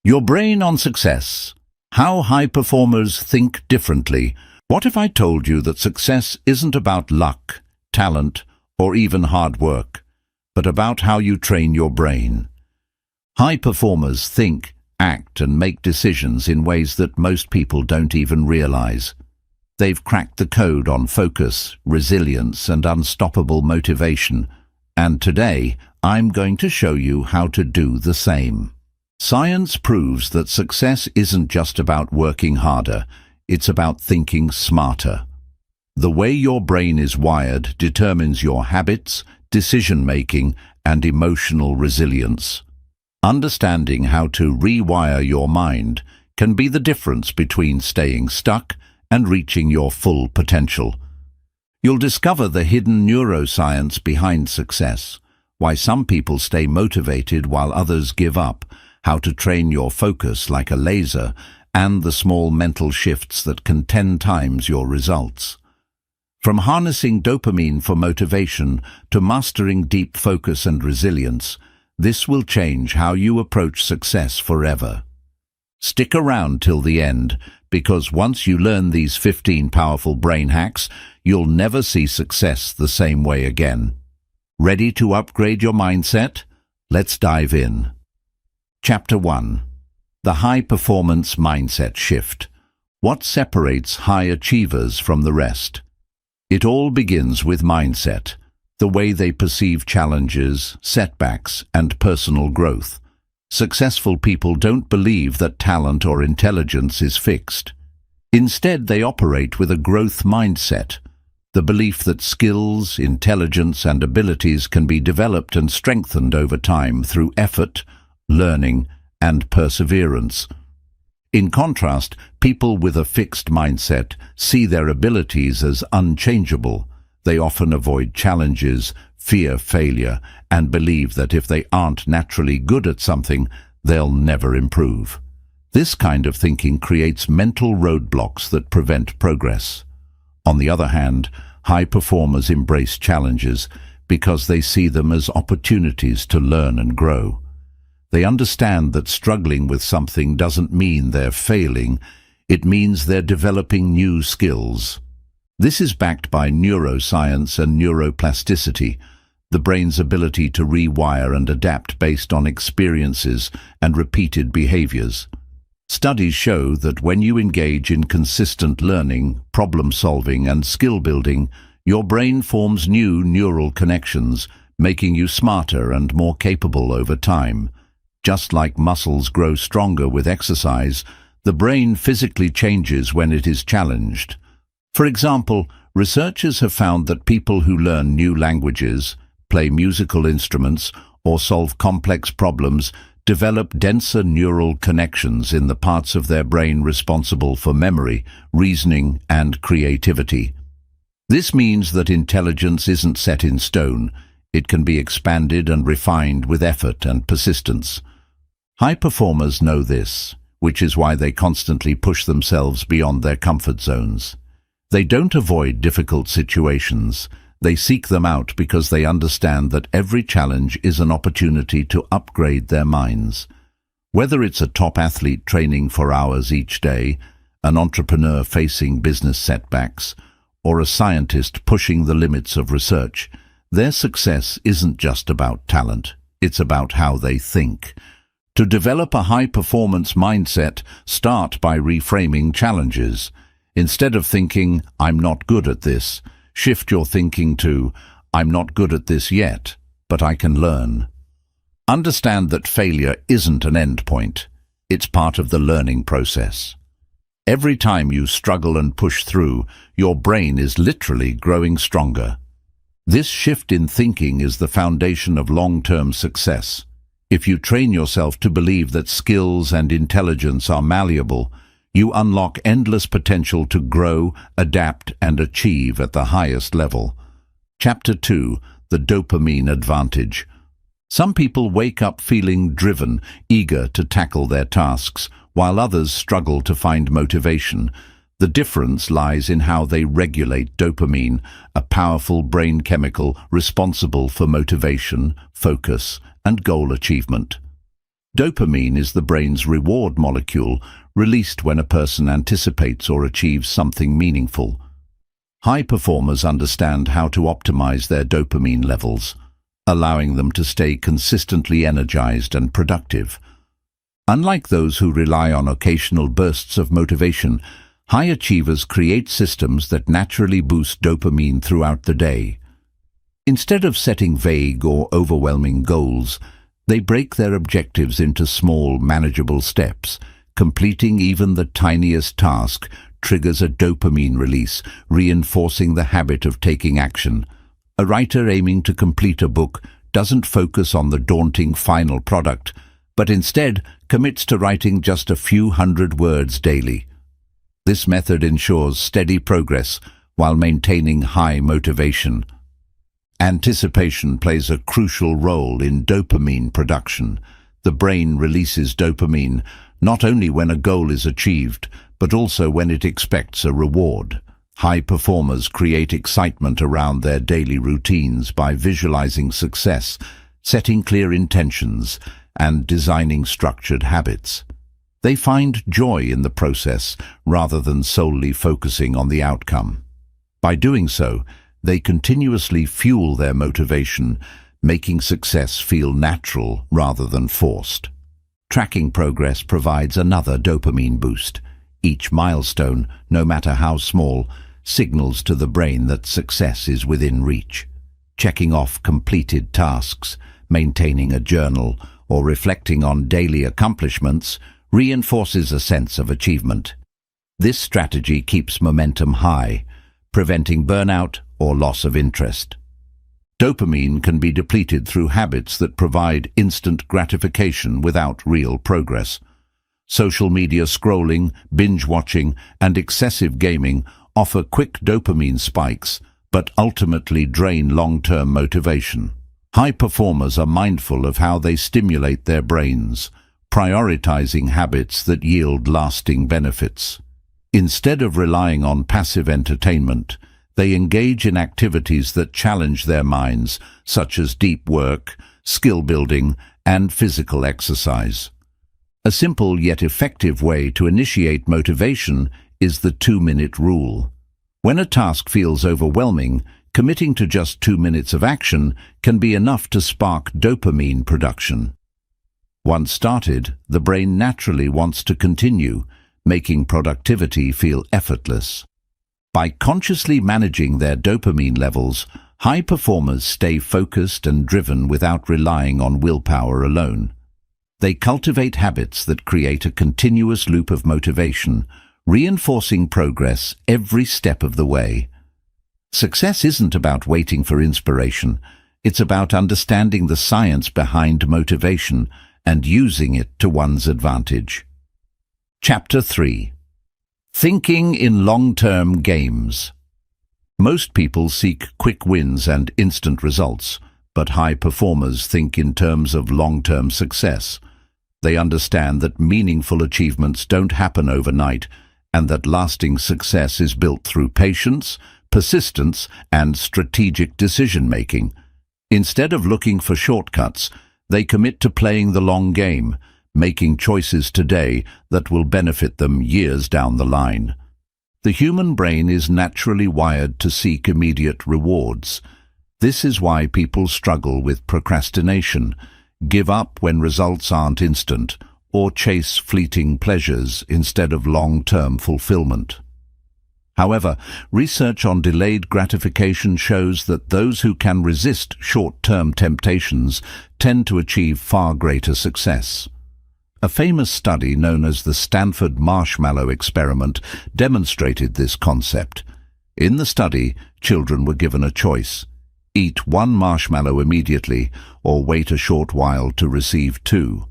Your brain on success. How high performers think differently. What if I told you that success isn't about luck, talent, or even hard work, but about how you train your brain? High performers think, act, and make decisions in ways that most people don't even realize. They've cracked the code on focus, resilience, and unstoppable motivation. And today, I'm going to show you how to do the same. Science proves that success isn't just about working harder, it's about thinking smarter. The way your brain is wired determines your habits, decision-making, and emotional resilience. Understanding how to rewire your mind can be the difference between staying stuck and reaching your full potential. You'll discover the hidden neuroscience behind success, why some people stay motivated while others give up, how to train your focus like a laser, and the small mental shifts that can 10 times your results. From harnessing dopamine for motivation to mastering deep focus and resilience, this will change how you approach success forever. Stick around till the end, because once you learn these 15 powerful brain hacks, you'll never see success the same way again. Ready to upgrade your mindset? Let's dive in. Chapter 1. The High Performance Mindset Shift. What separates high achievers from the rest? It all begins with mindset, the way they perceive challenges, setbacks, and personal growth. Successful people don't believe that talent or intelligence is fixed. Instead, they operate with a growth mindset, the belief that skills, intelligence, and abilities can be developed and strengthened over time through effort, learning, and perseverance. In contrast, people with a fixed mindset see their abilities as unchangeable. They often avoid challenges, fear failure, and believe that if they aren't naturally good at something, they'll never improve. This kind of thinking creates mental roadblocks that prevent progress. On the other hand, high performers embrace challenges because they see them as opportunities to learn and grow. They understand that struggling with something doesn't mean they're failing, it means they're developing new skills. This is backed by neuroscience and neuroplasticity, the brain's ability to rewire and adapt based on experiences and repeated behaviors. Studies show that when you engage in consistent learning, problem-solving, and skill-building, your brain forms new neural connections, making you smarter and more capable over time. Just like muscles grow stronger with exercise, the brain physically changes when it is challenged. For example, researchers have found that people who learn new languages, play musical instruments, or solve complex problems develop denser neural connections in the parts of their brain responsible for memory, reasoning, and creativity. This means that intelligence isn't set in stone. It can be expanded and refined with effort and persistence. High performers know this, which is why they constantly push themselves beyond their comfort zones. They don't avoid difficult situations. They seek them out because they understand that every challenge is an opportunity to upgrade their minds. Whether it's a top athlete training for hours each day, an entrepreneur facing business setbacks, or a scientist pushing the limits of research, their success isn't just about talent. It's about how they think. To develop a high-performance mindset, start by reframing challenges. Instead of thinking, "I'm not good at this," shift your thinking to, "I'm not good at this yet, but I can learn." Understand that failure isn't an end point. It's part of the learning process. Every time you struggle and push through, your brain is literally growing stronger. This shift in thinking is the foundation of long-term success. If you train yourself to believe that skills and intelligence are malleable, you unlock endless potential to grow, adapt, and achieve at the highest level. Chapter 2. The Dopamine Advantage. Some people wake up feeling driven, eager to tackle their tasks, while others struggle to find motivation. The difference lies in how they regulate dopamine, a powerful brain chemical responsible for motivation, focus, and goal achievement. Dopamine is the brain's reward molecule released when a person anticipates or achieves something meaningful. High performers understand how to optimize their dopamine levels, allowing them to stay consistently energized and productive. Unlike those who rely on occasional bursts of motivation, high achievers create systems that naturally boost dopamine throughout the day. Instead of setting vague or overwhelming goals, they break their objectives into small, manageable steps. Completing even the tiniest task triggers a dopamine release, reinforcing the habit of taking action. A writer aiming to complete a book doesn't focus on the daunting final product, but instead commits to writing just a few hundred words daily. This method ensures steady progress while maintaining high motivation. Anticipation plays a crucial role in dopamine production. The brain releases dopamine not only when a goal is achieved, but also when it expects a reward. High performers create excitement around their daily routines by visualizing success, setting clear intentions, and designing structured habits. They find joy in the process rather than solely focusing on the outcome. By doing so, they continuously fuel their motivation, making success feel natural rather than forced. Tracking progress provides another dopamine boost. Each milestone, no matter how small, signals to the brain that success is within reach. Checking off completed tasks, maintaining a journal, or reflecting on daily accomplishments reinforces a sense of achievement. This strategy keeps momentum high, preventing burnout or loss of interest. Dopamine can be depleted through habits that provide instant gratification without real progress. Social media scrolling, binge-watching, and excessive gaming offer quick dopamine spikes, but ultimately drain long-term motivation. High performers are mindful of how they stimulate their brains, prioritizing habits that yield lasting benefits. Instead of relying on passive entertainment, they engage in activities that challenge their minds, such as deep work, skill building, and physical exercise. A simple yet effective way to initiate motivation is the 2-minute rule. When a task feels overwhelming, committing to just 2 minutes of action can be enough to spark dopamine production. Once started, the brain naturally wants to continue, making productivity feel effortless. By consciously managing their dopamine levels, high performers stay focused and driven without relying on willpower alone. They cultivate habits that create a continuous loop of motivation, reinforcing progress every step of the way. Success isn't about waiting for inspiration. It's about understanding the science behind motivation and using it to one's advantage. Chapter 3. Thinking in long-term games. Most people seek quick wins and instant results, but high performers think in terms of long-term success. They understand that meaningful achievements don't happen overnight, and that lasting success is built through patience, persistence, and strategic decision-making. Instead of looking for shortcuts, they commit to playing the long game, making choices today that will benefit them years down the line. The human brain is naturally wired to seek immediate rewards. This is why people struggle with procrastination, give up when results aren't instant, or chase fleeting pleasures instead of long-term fulfillment. However, research on delayed gratification shows that those who can resist short-term temptations tend to achieve far greater success. A famous study known as the Stanford Marshmallow Experiment demonstrated this concept. In the study, children were given a choice: eat 1 marshmallow immediately or wait a short while to receive 2.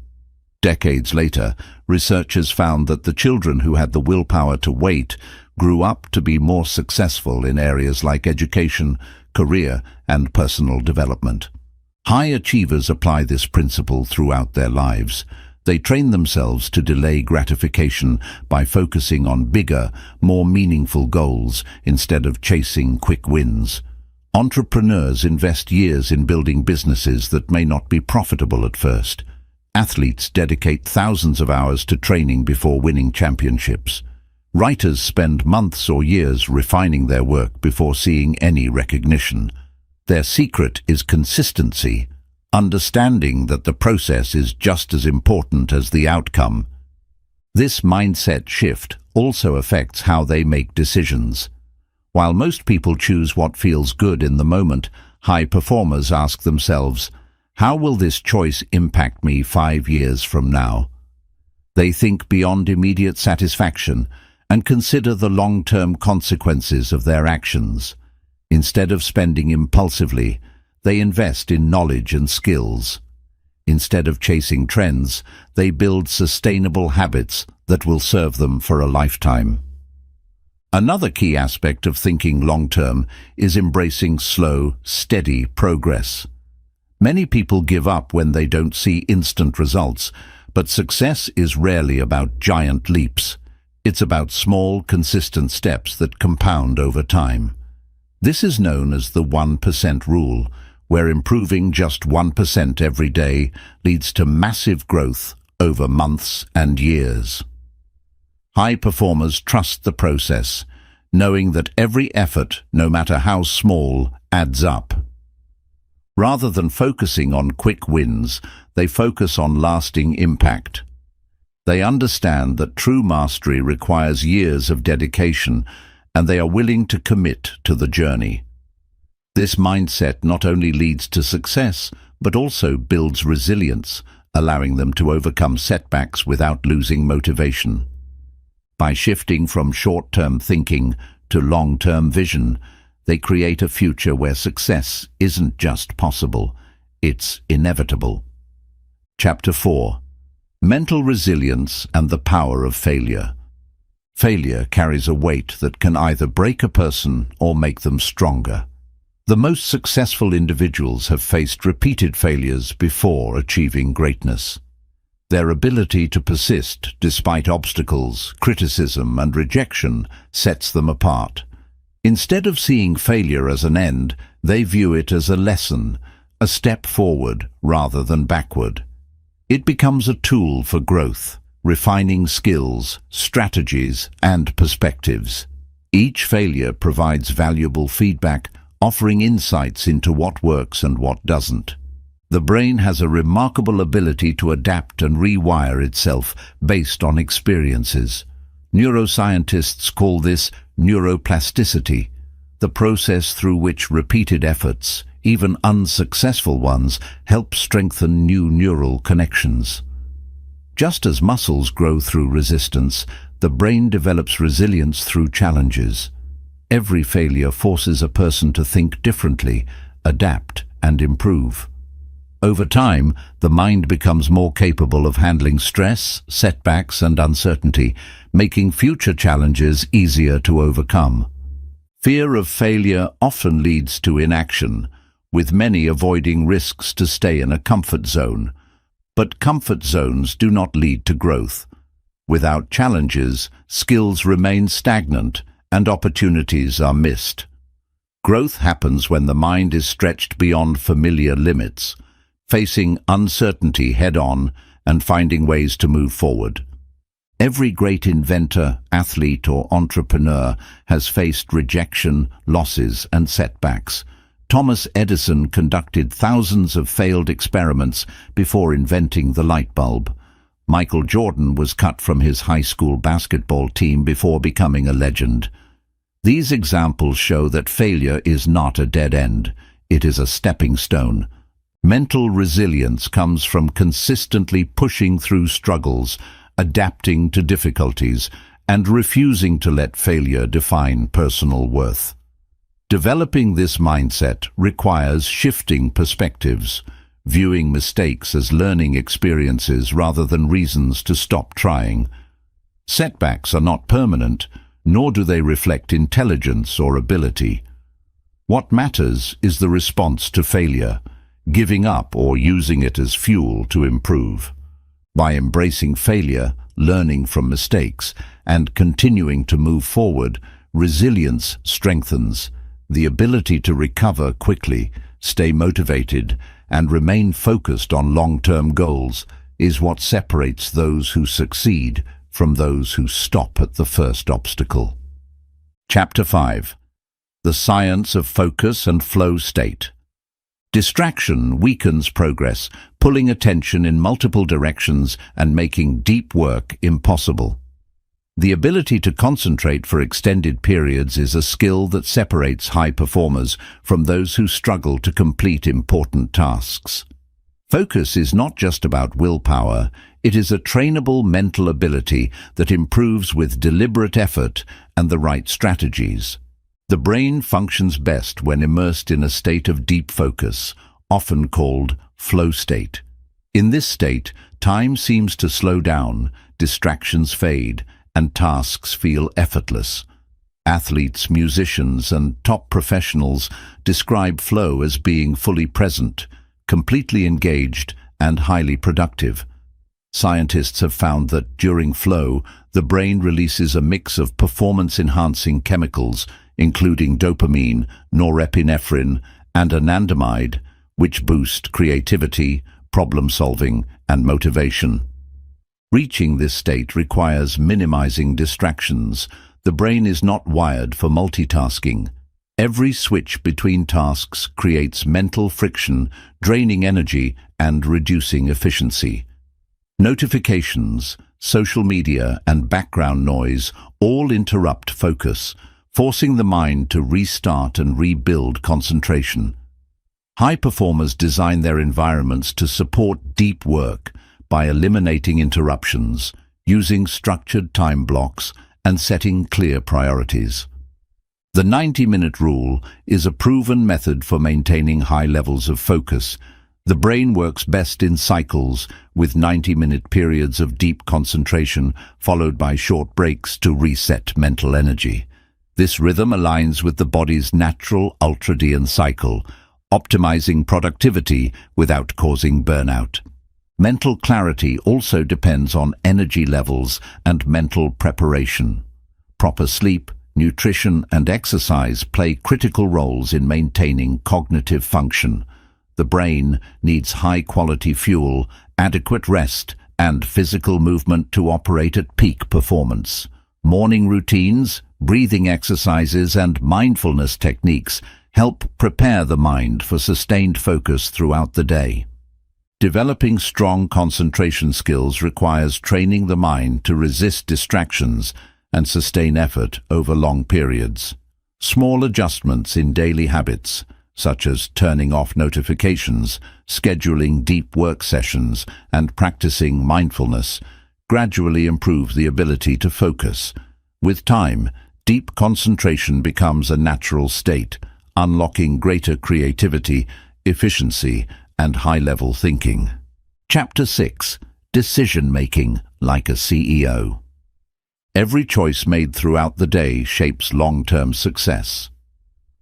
Decades later, researchers found that the children who had the willpower to wait grew up to be more successful in areas like education, career, and personal development. High achievers apply this principle throughout their lives. They train themselves to delay gratification by focusing on bigger, more meaningful goals instead of chasing quick wins. Entrepreneurs invest years in building businesses that may not be profitable at first. Athletes dedicate thousands of hours to training before winning championships. Writers spend months or years refining their work before seeing any recognition. Their secret is consistency, understanding that the process is just as important as the outcome. This mindset shift also affects how they make decisions. While most people choose what feels good in the moment, high performers ask themselves, how will this choice impact me 5 years from now? They think beyond immediate satisfaction and consider the long-term consequences of their actions. Instead of spending impulsively, they invest in knowledge and skills. Instead of chasing trends, they build sustainable habits that will serve them for a lifetime. Another key aspect of thinking long-term is embracing slow, steady progress. Many people give up when they don't see instant results, but success is rarely about giant leaps. It's about small, consistent steps that compound over time. This is known as the 1% rule, where improving just 1% every day leads to massive growth over months and years. High performers trust the process, knowing that every effort, no matter how small, adds up. Rather than focusing on quick wins, they focus on lasting impact. They understand that true mastery requires years of dedication, and they are willing to commit to the journey. This mindset not only leads to success, but also builds resilience, allowing them to overcome setbacks without losing motivation. By shifting from short-term thinking to long-term vision, they create a future where success isn't just possible, it's inevitable. Chapter 4. Mental Resilience and the Power of Failure. Failure carries a weight that can either break a person or make them stronger. The most successful individuals have faced repeated failures before achieving greatness. Their ability to persist despite obstacles, criticism, and rejection sets them apart. Instead of seeing failure as an end, they view it as a lesson, a step forward rather than backward. It becomes a tool for growth, refining skills, strategies, and perspectives. Each failure provides valuable feedback, offering insights into what works and what doesn't. The brain has a remarkable ability to adapt and rewire itself based on experiences. Neuroscientists call this neuroplasticity, the process through which repeated efforts, even unsuccessful ones, help strengthen new neural connections. Just as muscles grow through resistance, the brain develops resilience through challenges. Every failure forces a person to think differently, adapt, and improve. Over time, the mind becomes more capable of handling stress, setbacks, and uncertainty, making future challenges easier to overcome. Fear of failure often leads to inaction, with many avoiding risks to stay in a comfort zone. But comfort zones do not lead to growth. Without challenges, skills remain stagnant, and opportunities are missed. Growth happens when the mind is stretched beyond familiar limits, facing uncertainty head-on and finding ways to move forward. Every great inventor, athlete, or entrepreneur has faced rejection, losses, and setbacks. Thomas Edison conducted thousands of failed experiments before inventing the light bulb. Michael Jordan was cut from his high school basketball team before becoming a legend. These examples show that failure is not a dead end. It is a stepping stone. Mental resilience comes from consistently pushing through struggles, adapting to difficulties, and refusing to let failure define personal worth. Developing this mindset requires shifting perspectives, viewing mistakes as learning experiences rather than reasons to stop trying. Setbacks are not permanent, nor do they reflect intelligence or ability. What matters is the response to failure, giving up or using it as fuel to improve. By embracing failure, learning from mistakes, and continuing to move forward, resilience strengthens. The ability to recover quickly, stay motivated, and remain focused on long-term goals is what separates those who succeed from those who stop at the first obstacle. Chapter 5. The Science of Focus and Flow State. Distraction weakens progress, pulling attention in multiple directions and making deep work impossible. The ability to concentrate for extended periods is a skill that separates high performers from those who struggle to complete important tasks. Focus is not just about willpower, it is a trainable mental ability that improves with deliberate effort and the right strategies. The brain functions best when immersed in a state of deep focus, often called flow state. In this state, time seems to slow down, distractions fade, and tasks feel effortless. Athletes, musicians, and top professionals describe flow as being fully present, completely engaged, and highly productive. Scientists have found that during flow, the brain releases a mix of performance-enhancing chemicals, including dopamine, norepinephrine, and anandamide, which boost creativity, problem-solving, and motivation. Reaching this state requires minimizing distractions. The brain is not wired for multitasking. Every switch between tasks creates mental friction, draining energy and reducing efficiency. Notifications, social media, and background noise all interrupt focus, forcing the mind to restart and rebuild concentration. High performers design their environments to support deep work by eliminating interruptions, using structured time blocks, and setting clear priorities. The 90-minute rule is a proven method for maintaining high levels of focus. The brain works best in cycles, with 90-minute periods of deep concentration followed by short breaks to reset mental energy. This rhythm aligns with the body's natural ultradian cycle, optimizing productivity without causing burnout. Mental clarity also depends on energy levels and mental preparation. Proper sleep, nutrition, and exercise play critical roles in maintaining cognitive function. The brain needs high-quality fuel, adequate rest, and physical movement to operate at peak performance. Morning routines, breathing exercises, and mindfulness techniques help prepare the mind for sustained focus throughout the day. Developing strong concentration skills requires training the mind to resist distractions and sustain effort over long periods. Small adjustments in daily habits, such as turning off notifications, scheduling deep work sessions, and practicing mindfulness, gradually improve the ability to focus. With time, deep concentration becomes a natural state, unlocking greater creativity, efficiency, and high-level thinking. Chapter 6. Decision-making like a CEO. Every choice made throughout the day shapes long-term success.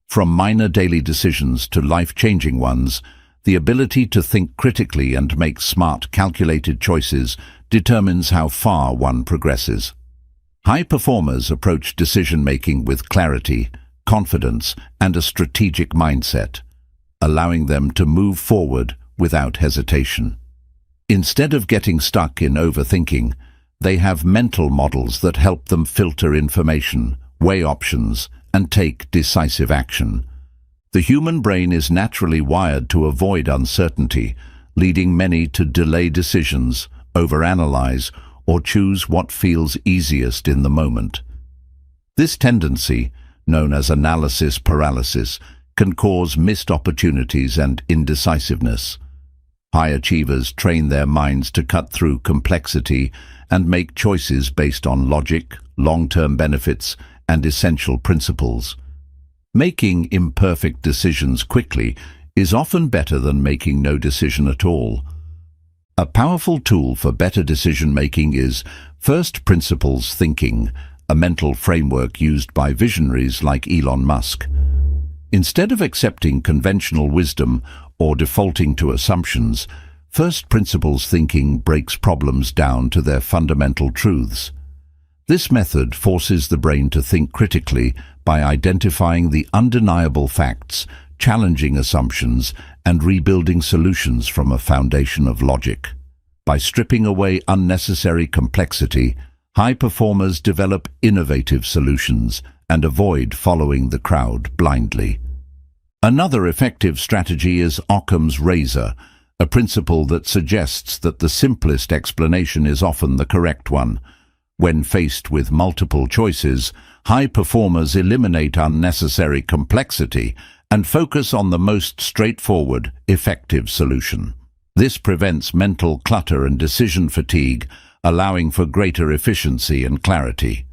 From minor daily decisions to life-changing ones, the ability to think critically and make smart, calculated choices determines how far one progresses. High performers approach decision-making with clarity, confidence, and a strategic mindset, allowing them to move forward without hesitation. Instead of getting stuck in overthinking, they have mental models that help them filter information, weigh options, and take decisive action. The human brain is naturally wired to avoid uncertainty, leading many to delay decisions, overanalyze, or choose what feels easiest in the moment. This tendency, known as analysis paralysis, can cause missed opportunities and indecisiveness. High achievers train their minds to cut through complexity and make choices based on logic, long-term benefits, and essential principles. Making imperfect decisions quickly is often better than making no decision at all. A powerful tool for better decision-making is first principles thinking, a mental framework used by visionaries like Elon Musk. Instead of accepting conventional wisdom or defaulting to assumptions, first principles thinking breaks problems down to their fundamental truths. This method forces the brain to think critically by identifying the undeniable facts, challenging assumptions, and rebuilding solutions from a foundation of logic. By stripping away unnecessary complexity, high performers develop innovative solutions and avoid following the crowd blindly. Another effective strategy is Occam's razor, a principle that suggests that the simplest explanation is often the correct one. When faced with multiple choices, high performers eliminate unnecessary complexity and focus on the most straightforward, effective solution. This prevents mental clutter and decision fatigue, allowing for greater efficiency and clarity.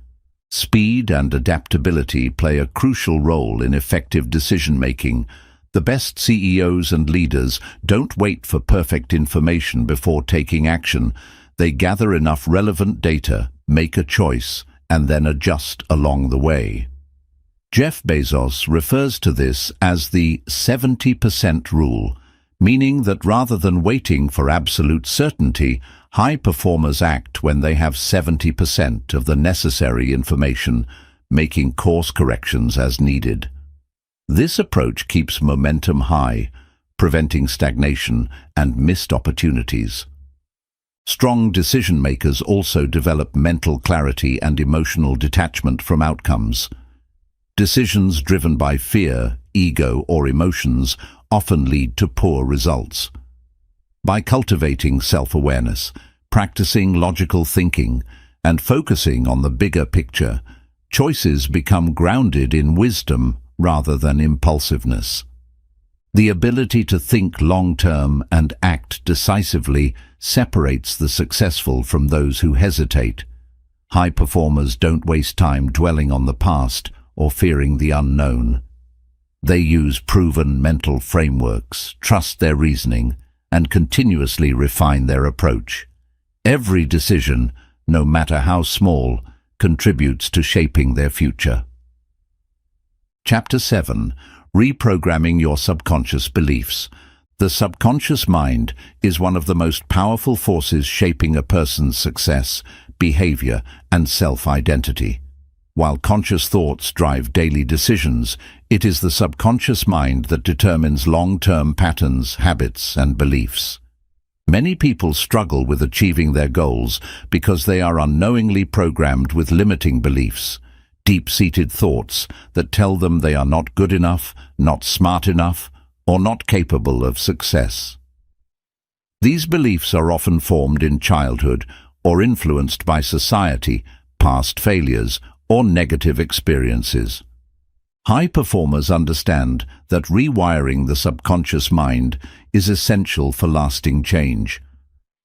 Speed and adaptability play a crucial role in effective decision-making. The best CEOs and leaders don't wait for perfect information before taking action. They gather enough relevant data, make a choice, and then adjust along the way. Jeff Bezos refers to this as the 70% rule, meaning that rather than waiting for absolute certainty, high performers act when they have 70% of the necessary information, making course corrections as needed. This approach keeps momentum high, preventing stagnation and missed opportunities. Strong decision-makers also develop mental clarity and emotional detachment from outcomes. Decisions driven by fear, ego, or emotions often lead to poor results. By cultivating self-awareness, practicing logical thinking, and focusing on the bigger picture, choices become grounded in wisdom rather than impulsiveness. The ability to think long-term and act decisively separates the successful from those who hesitate. High performers don't waste time dwelling on the past or fearing the unknown. They use proven mental frameworks, trust their reasoning, and continuously refine their approach. Every decision, no matter how small, contributes to shaping their future. Chapter 7. Reprogramming Your Subconscious Beliefs. The subconscious mind is one of the most powerful forces shaping a person's success, behavior, and self-identity. While conscious thoughts drive daily decisions, it is the subconscious mind that determines long-term patterns, habits, and beliefs. Many people struggle with achieving their goals because they are unknowingly programmed with limiting beliefs, deep-seated thoughts that tell them they are not good enough, not smart enough, or not capable of success. These beliefs are often formed in childhood or influenced by society, past failures, or negative experiences. High performers understand that rewiring the subconscious mind is essential for lasting change.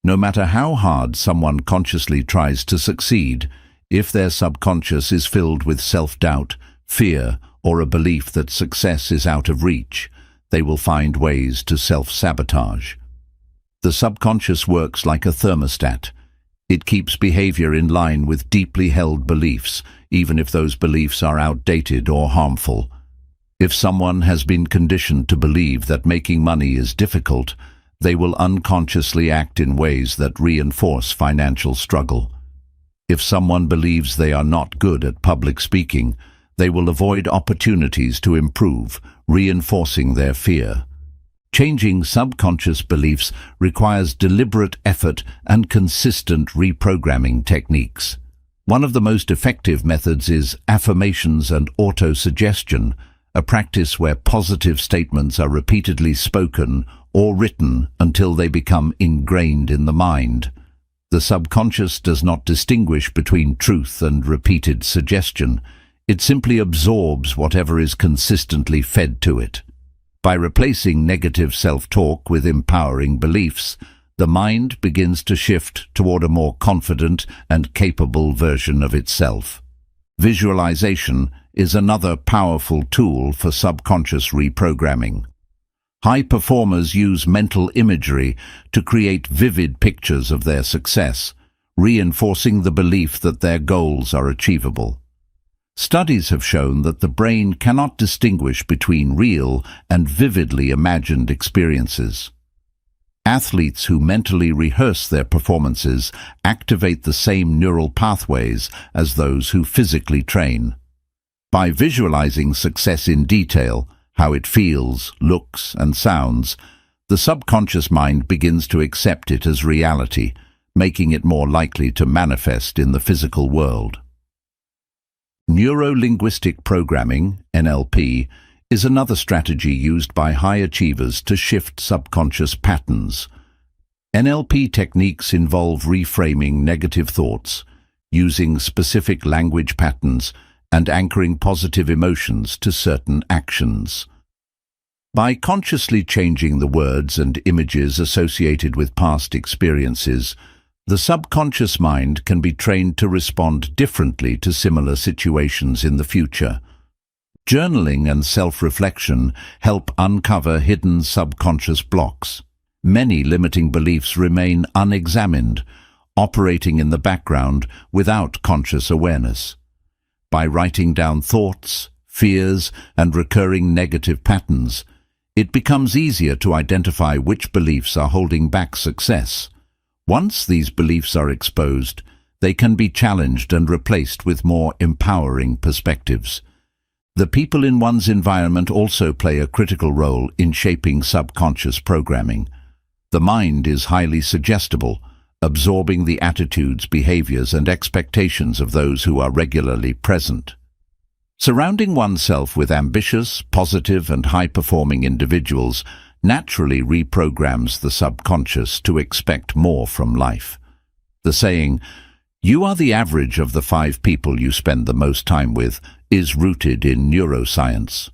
No matter how hard someone consciously tries to succeed, if their subconscious is filled with self-doubt, fear, or a belief that success is out of reach, they will find ways to self-sabotage. The subconscious works like a thermostat. It keeps behavior in line with deeply held beliefs, even if those beliefs are outdated or harmful. If someone has been conditioned to believe that making money is difficult, they will unconsciously act in ways that reinforce financial struggle. If someone believes they are not good at public speaking, they will avoid opportunities to improve, reinforcing their fear. Changing subconscious beliefs requires deliberate effort and consistent reprogramming techniques. One of the most effective methods is affirmations and auto-suggestion, a practice where positive statements are repeatedly spoken or written until they become ingrained in the mind. The subconscious does not distinguish between truth and repeated suggestion. It simply absorbs whatever is consistently fed to it. By replacing negative self-talk with empowering beliefs, the mind begins to shift toward a more confident and capable version of itself. Visualization is another powerful tool for subconscious reprogramming. High performers use mental imagery to create vivid pictures of their success, reinforcing the belief that their goals are achievable. Studies have shown that the brain cannot distinguish between real and vividly imagined experiences. Athletes who mentally rehearse their performances activate the same neural pathways as those who physically train. By visualizing success in detail, how it feels, looks, and sounds, the subconscious mind begins to accept it as reality, making it more likely to manifest in the physical world. Neuro-linguistic programming, NLP, is another strategy used by high achievers to shift subconscious patterns. NLP techniques involve reframing negative thoughts, using specific language patterns, and anchoring positive emotions to certain actions. By consciously changing the words and images associated with past experiences, the subconscious mind can be trained to respond differently to similar situations in the future. Journaling and self-reflection help uncover hidden subconscious blocks. Many limiting beliefs remain unexamined, operating in the background without conscious awareness. By writing down thoughts, fears, and recurring negative patterns, it becomes easier to identify which beliefs are holding back success. Once these beliefs are exposed, they can be challenged and replaced with more empowering perspectives. The people in one's environment also play a critical role in shaping subconscious programming. The mind is highly suggestible, absorbing the attitudes, behaviors, and expectations of those who are regularly present. Surrounding oneself with ambitious, positive, and high-performing individuals naturally reprograms the subconscious to expect more from life. The saying, "You are the average of the 5 people you spend the most time with," is rooted in neuroscience.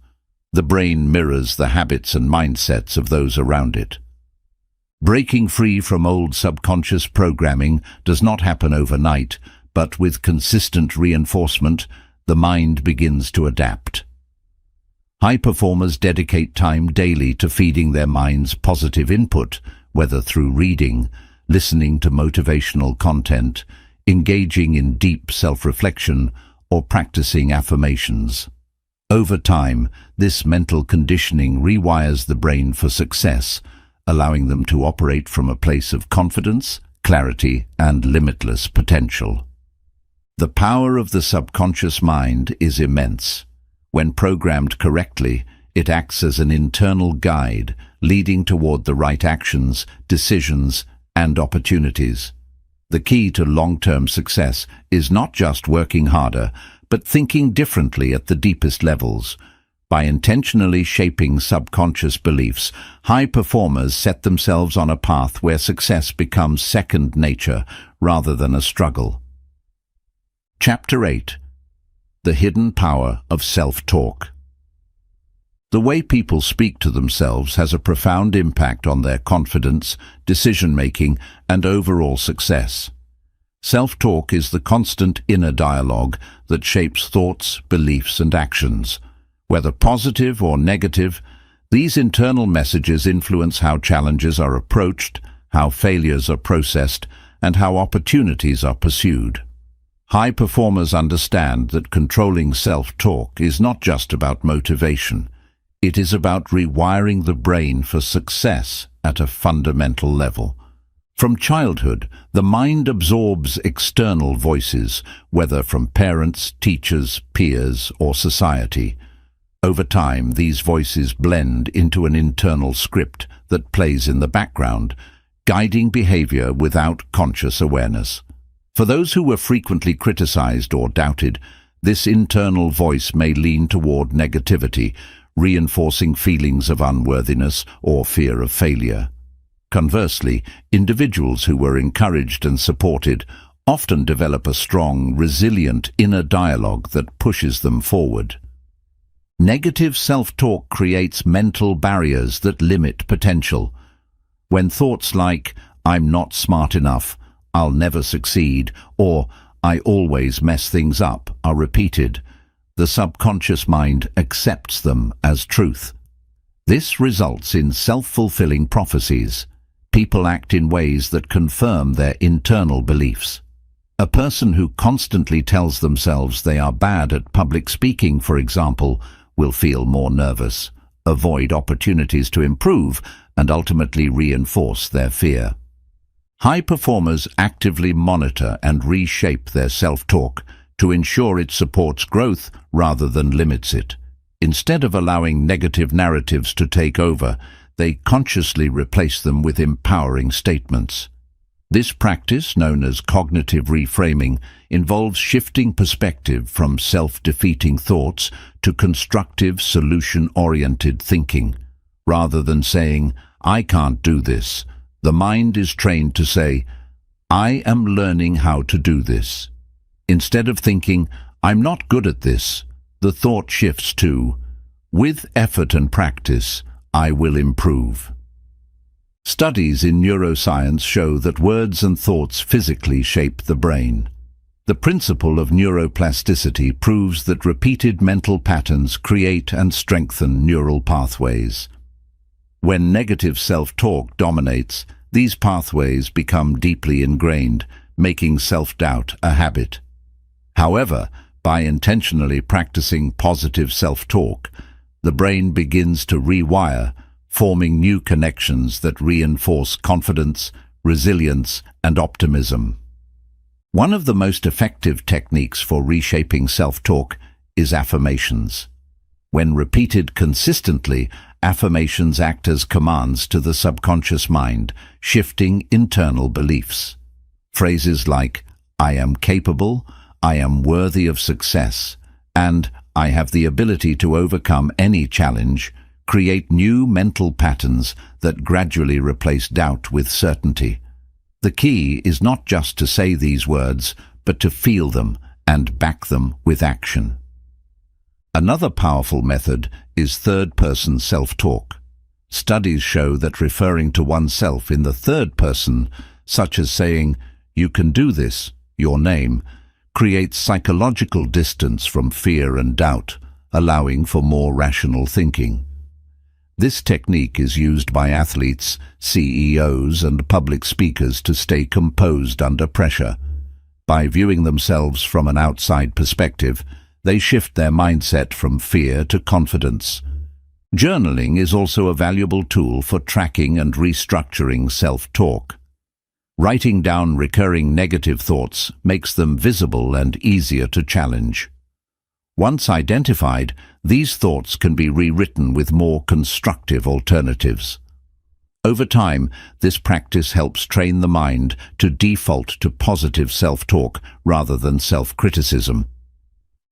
The brain mirrors the habits and mindsets of those around it. Breaking free from old subconscious programming does not happen overnight, but with consistent reinforcement, the mind begins to adapt. High performers dedicate time daily to feeding their minds positive input, whether through reading, listening to motivational content, engaging in deep self-reflection, or practicing affirmations. Over time, this mental conditioning rewires the brain for success, allowing them to operate from a place of confidence, clarity, and limitless potential. The power of the subconscious mind is immense. When programmed correctly, it acts as an internal guide, leading toward the right actions, decisions, and opportunities. The key to long-term success is not just working harder, but thinking differently at the deepest levels. By intentionally shaping subconscious beliefs, high performers set themselves on a path where success becomes second nature rather than a struggle. Chapter 8. The Hidden Power of Self-Talk. The way people speak to themselves has a profound impact on their confidence, decision-making, and overall success. Self-talk is the constant inner dialogue that shapes thoughts, beliefs, and actions. Whether positive or negative, these internal messages influence how challenges are approached, how failures are processed, and how opportunities are pursued. High performers understand that controlling self-talk is not just about motivation. It is about rewiring the brain for success at a fundamental level. From childhood, the mind absorbs external voices, whether from parents, teachers, peers, or society. Over time, these voices blend into an internal script that plays in the background, guiding behavior without conscious awareness. For those who were frequently criticized or doubted, this internal voice may lean toward negativity, reinforcing feelings of unworthiness or fear of failure. Conversely, individuals who were encouraged and supported often develop a strong, resilient inner dialogue that pushes them forward. Negative self-talk creates mental barriers that limit potential. When thoughts like, "I'm not smart enough," "I'll never succeed," or "I always mess things up" are repeated, the subconscious mind accepts them as truth. This results in self-fulfilling prophecies. People act in ways that confirm their internal beliefs. A person who constantly tells themselves they are bad at public speaking, for example, will feel more nervous, avoid opportunities to improve, and ultimately reinforce their fear. High performers actively monitor and reshape their self-talk to ensure it supports growth rather than limits it. Instead of allowing negative narratives to take over, they consciously replace them with empowering statements. This practice, known as cognitive reframing, involves shifting perspective from self-defeating thoughts to constructive, solution-oriented thinking. Rather than saying, "I can't do this," the mind is trained to say, "I am learning how to do this." Instead of thinking, "I'm not good at this," the thought shifts to, "With effort and practice, I will improve." Studies in neuroscience show that words and thoughts physically shape the brain. The principle of neuroplasticity proves that repeated mental patterns create and strengthen neural pathways. When negative self-talk dominates, these pathways become deeply ingrained, making self-doubt a habit. However, by intentionally practicing positive self-talk, the brain begins to rewire, forming new connections that reinforce confidence, resilience, and optimism. One of the most effective techniques for reshaping self-talk is affirmations. When repeated consistently, affirmations act as commands to the subconscious mind, shifting internal beliefs. Phrases like, "I am capable," "I am worthy of success," and "I have the ability to overcome any challenge," create new mental patterns that gradually replace doubt with certainty. The key is not just to say these words, but to feel them and back them with action. Another powerful method is third-person self-talk. Studies show that referring to oneself in the third person, such as saying, "You can do this," your name, creates psychological distance from fear and doubt, allowing for more rational thinking. This technique is used by athletes, CEOs, and public speakers to stay composed under pressure. By viewing themselves from an outside perspective, they shift their mindset from fear to confidence. Journaling is also a valuable tool for tracking and restructuring self-talk. Writing down recurring negative thoughts makes them visible and easier to challenge. Once identified, these thoughts can be rewritten with more constructive alternatives. Over time, this practice helps train the mind to default to positive self-talk rather than self-criticism.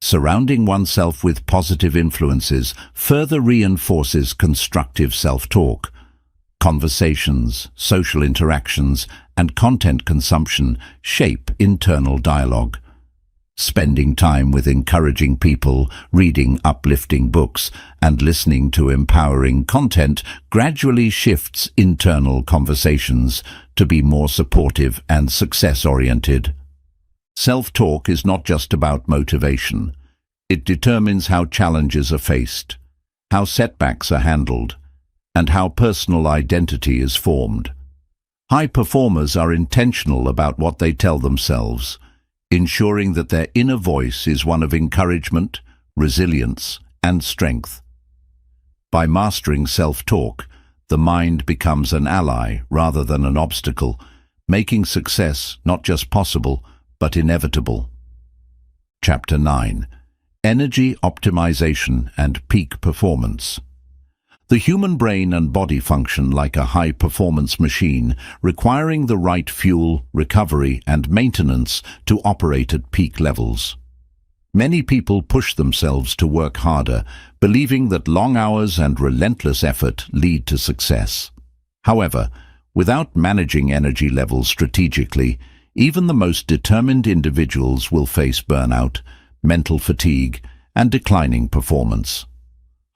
Surrounding oneself with positive influences further reinforces constructive self-talk. Conversations, social interactions, and content consumption shape internal dialogue. Spending time with encouraging people, reading uplifting books, and listening to empowering content gradually shifts internal conversations to be more supportive and success-oriented. Self-talk is not just about motivation. It determines how challenges are faced, how setbacks are handled, and how personal identity is formed. High performers are intentional about what they tell themselves, ensuring that their inner voice is one of encouragement, resilience, and strength. By mastering self-talk, the mind becomes an ally rather than an obstacle, making success not just possible, but inevitable. Chapter 9. Energy Optimization and Peak Performance. The human brain and body function like a high-performance machine, requiring the right fuel, recovery, and maintenance to operate at peak levels. Many people push themselves to work harder, believing that long hours and relentless effort lead to success. However, without managing energy levels strategically, even the most determined individuals will face burnout, mental fatigue, and declining performance.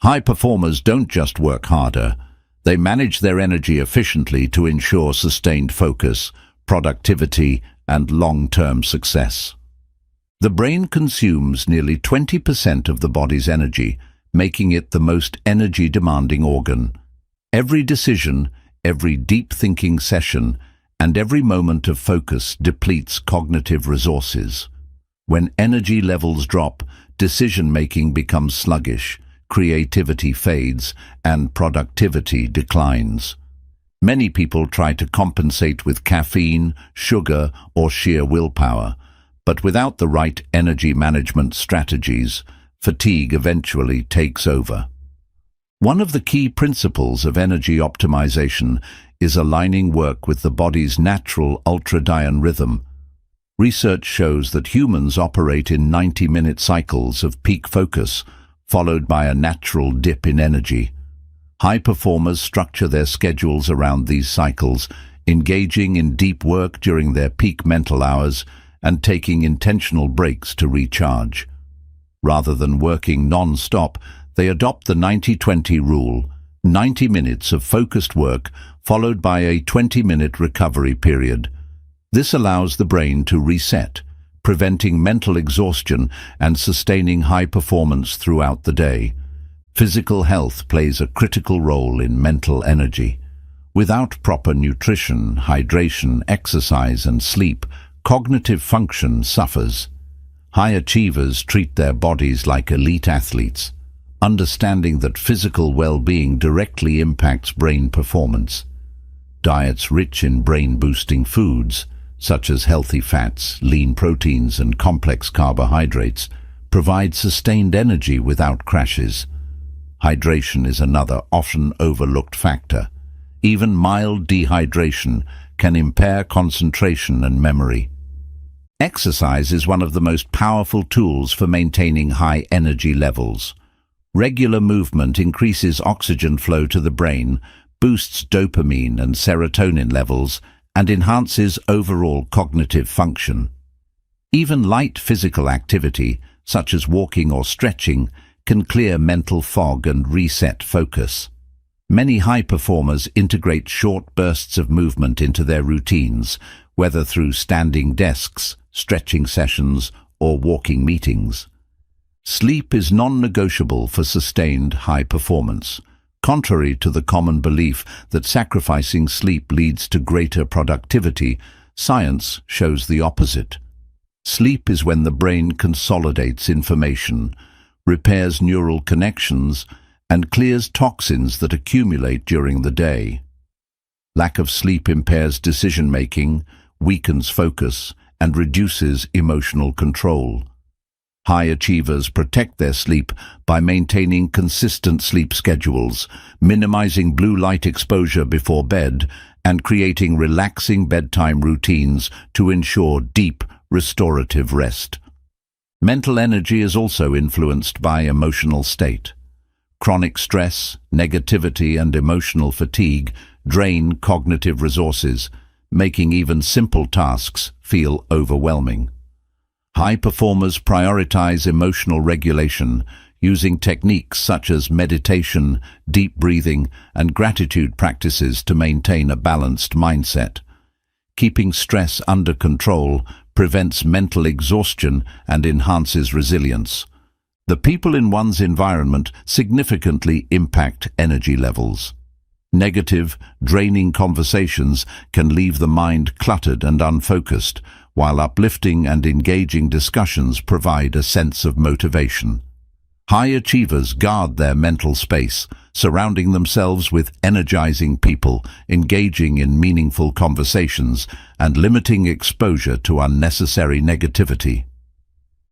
High performers don't just work harder, they manage their energy efficiently to ensure sustained focus, productivity, and long-term success. The brain consumes nearly 20% of the body's energy, making it the most energy-demanding organ. Every decision, every deep-thinking session, and every moment of focus depletes cognitive resources. When energy levels drop, decision-making becomes sluggish, creativity fades, and productivity declines. Many people try to compensate with caffeine, sugar, or sheer willpower, but without the right energy management strategies, fatigue eventually takes over. One of the key principles of energy optimization is aligning work with the body's natural ultradian rhythm. Research shows that humans operate in 90-minute cycles of peak focus, followed by a natural dip in energy. High performers structure their schedules around these cycles, engaging in deep work during their peak mental hours and taking intentional breaks to recharge. Rather than working non-stop, they adopt the 90-20 rule, 90 minutes of focused work followed by a 20-minute recovery period. This allows the brain to reset, preventing mental exhaustion and sustaining high performance throughout the day. Physical health plays a critical role in mental energy. Without proper nutrition, hydration, exercise, and sleep, cognitive function suffers. High achievers treat their bodies like elite athletes, understanding that physical well-being directly impacts brain performance. Diets rich in brain-boosting foods, such as healthy fats, lean proteins, and complex carbohydrates, provide sustained energy without crashes. Hydration is another often overlooked factor. Even mild dehydration can impair concentration and memory. Exercise is one of the most powerful tools for maintaining high energy levels. Regular movement increases oxygen flow to the brain, boosts dopamine and serotonin levels, and enhances overall cognitive function. Even light physical activity, such as walking or stretching, can clear mental fog and reset focus. Many high performers integrate short bursts of movement into their routines, whether through standing desks, stretching sessions, or walking meetings. Sleep is non-negotiable for sustained high performance. Contrary to the common belief that sacrificing sleep leads to greater productivity, science shows the opposite. Sleep is when the brain consolidates information, repairs neural connections, and clears toxins that accumulate during the day. Lack of sleep impairs decision-making, weakens focus, and reduces emotional control. High achievers protect their sleep by maintaining consistent sleep schedules, minimizing blue light exposure before bed, and creating relaxing bedtime routines to ensure deep, restorative rest. Mental energy is also influenced by emotional state. Chronic stress, negativity, and emotional fatigue drain cognitive resources, making even simple tasks feel overwhelming. High performers prioritize emotional regulation, using techniques such as meditation, deep breathing, and gratitude practices to maintain a balanced mindset. Keeping stress under control prevents mental exhaustion and enhances resilience. The people in one's environment significantly impact energy levels. Negative, draining conversations can leave the mind cluttered and unfocused, while uplifting and engaging discussions provide a sense of motivation. High achievers guard their mental space, surrounding themselves with energizing people, engaging in meaningful conversations, and limiting exposure to unnecessary negativity.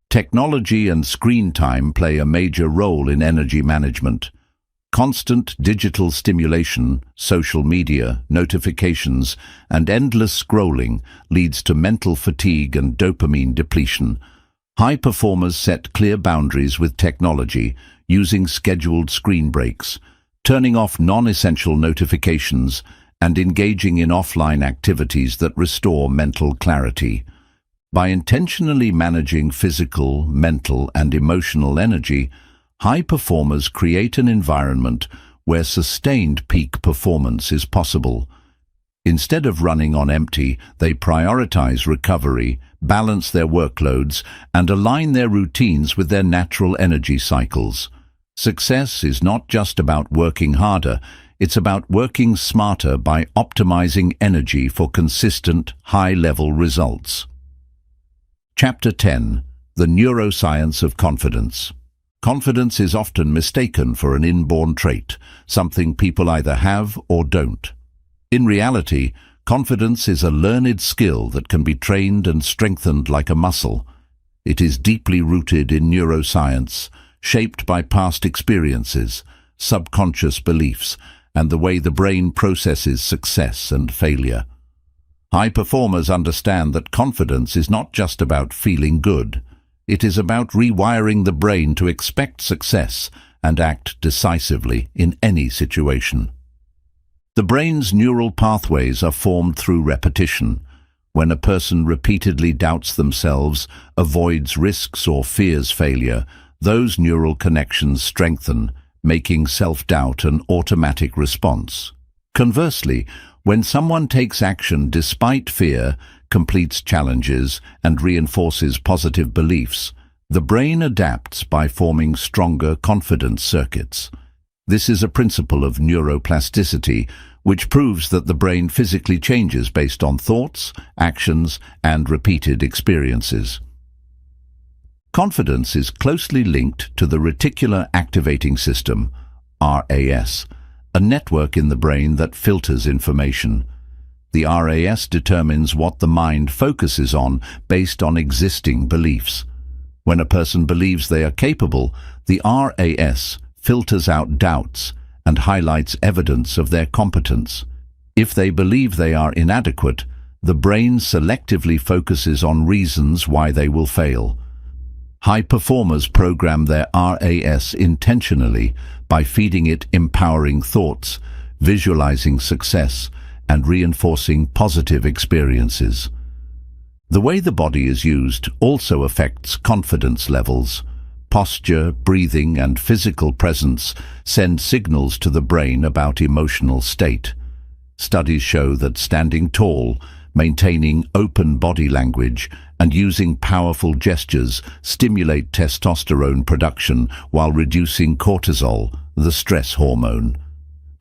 Technology and screen time play a major role in energy management. Constant digital stimulation, social media, notifications, and endless scrolling leads to mental fatigue and dopamine depletion. High performers set clear boundaries with technology, using scheduled screen breaks, turning off non-essential notifications, and engaging in offline activities that restore mental clarity. By intentionally managing physical, mental, and emotional energy, high performers create an environment where sustained peak performance is possible. Instead of running on empty, they prioritize recovery, balance their workloads, and align their routines with their natural energy cycles. Success is not just about working harder, it's about working smarter by optimizing energy for consistent, high-level results. Chapter 10. The Neuroscience of Confidence. Confidence is often mistaken for an inborn trait, something people either have or don't. In reality, confidence is a learned skill that can be trained and strengthened like a muscle. It is deeply rooted in neuroscience, shaped by past experiences, subconscious beliefs, and the way the brain processes success and failure. High performers understand that confidence is not just about feeling good. It is about rewiring the brain to expect success and act decisively in any situation. The brain's neural pathways are formed through repetition. When a person repeatedly doubts themselves, avoids risks or fears failure, those neural connections strengthen, making self-doubt an automatic response. Conversely, when someone takes action despite fear, completes challenges, and reinforces positive beliefs, the brain adapts by forming stronger confidence circuits. This is a principle of neuroplasticity, which proves that the brain physically changes based on thoughts, actions, and repeated experiences. Confidence is closely linked to the reticular activating system, RAS, a network in the brain that filters information. The RAS determines what the mind focuses on based on existing beliefs. When a person believes they are capable, the RAS filters out doubts and highlights evidence of their competence. If they believe they are inadequate, the brain selectively focuses on reasons why they will fail. High performers program their RAS intentionally by feeding it empowering thoughts, visualizing success, and reinforcing positive experiences. The way the body is used also affects confidence levels. Posture, breathing, and physical presence send signals to the brain about emotional state. Studies show that standing tall, maintaining open body language, and using powerful gestures stimulate testosterone production while reducing cortisol, the stress hormone.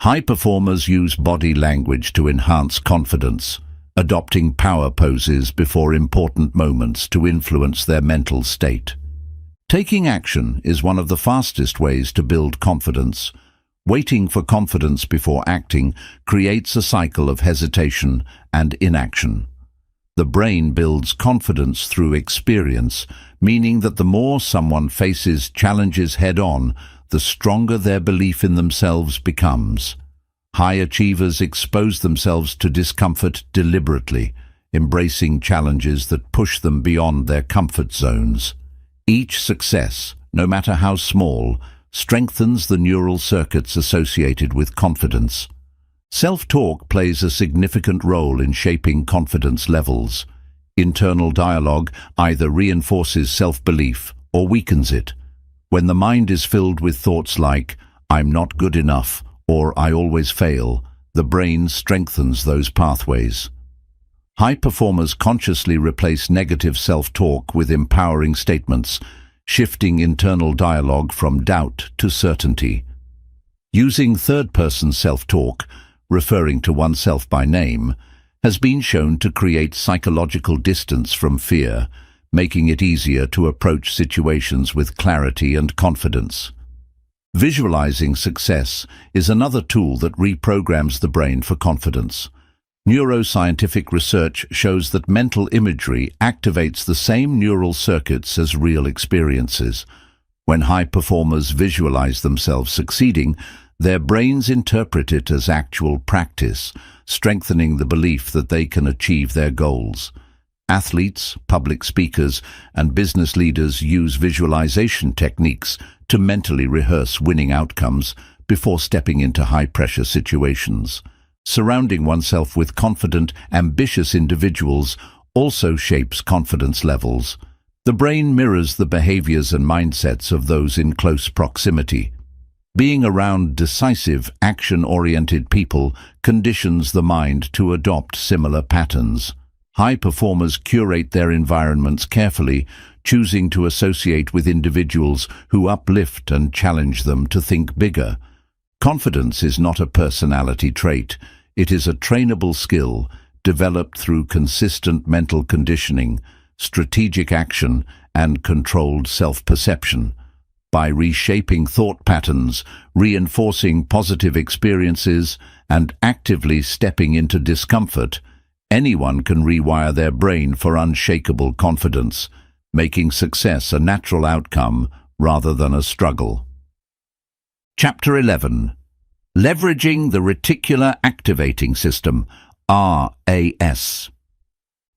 High performers use body language to enhance confidence, adopting power poses before important moments to influence their mental state. Taking action is one of the fastest ways to build confidence. Waiting for confidence before acting creates a cycle of hesitation and inaction. The brain builds confidence through experience, meaning that the more someone faces challenges head-on, the stronger their belief in themselves becomes. High achievers expose themselves to discomfort deliberately, embracing challenges that push them beyond their comfort zones. Each success, no matter how small, strengthens the neural circuits associated with confidence. Self-talk plays a significant role in shaping confidence levels. Internal dialogue either reinforces self-belief or weakens it. When the mind is filled with thoughts like, "I'm not good enough," or "I always fail," the brain strengthens those pathways. High performers consciously replace negative self-talk with empowering statements, shifting internal dialogue from doubt to certainty. Using third-person self-talk, referring to oneself by name, has been shown to create psychological distance from fear, making it easier to approach situations with clarity and confidence. Visualizing success is another tool that reprograms the brain for confidence. Neuroscientific research shows that mental imagery activates the same neural circuits as real experiences. When high performers visualize themselves succeeding, their brains interpret it as actual practice, strengthening the belief that they can achieve their goals. Athletes, public speakers, and business leaders use visualization techniques to mentally rehearse winning outcomes before stepping into high-pressure situations. Surrounding oneself with confident, ambitious individuals also shapes confidence levels. The brain mirrors the behaviors and mindsets of those in close proximity. Being around decisive, action-oriented people conditions the mind to adopt similar patterns. High performers curate their environments carefully, choosing to associate with individuals who uplift and challenge them to think bigger. Confidence is not a personality trait. It is a trainable skill developed through consistent mental conditioning, strategic action, and controlled self-perception. By reshaping thought patterns, reinforcing positive experiences, and actively stepping into discomfort, anyone can rewire their brain for unshakable confidence, making success a natural outcome rather than a struggle. Chapter 11. Leveraging the Reticular Activating System, RAS.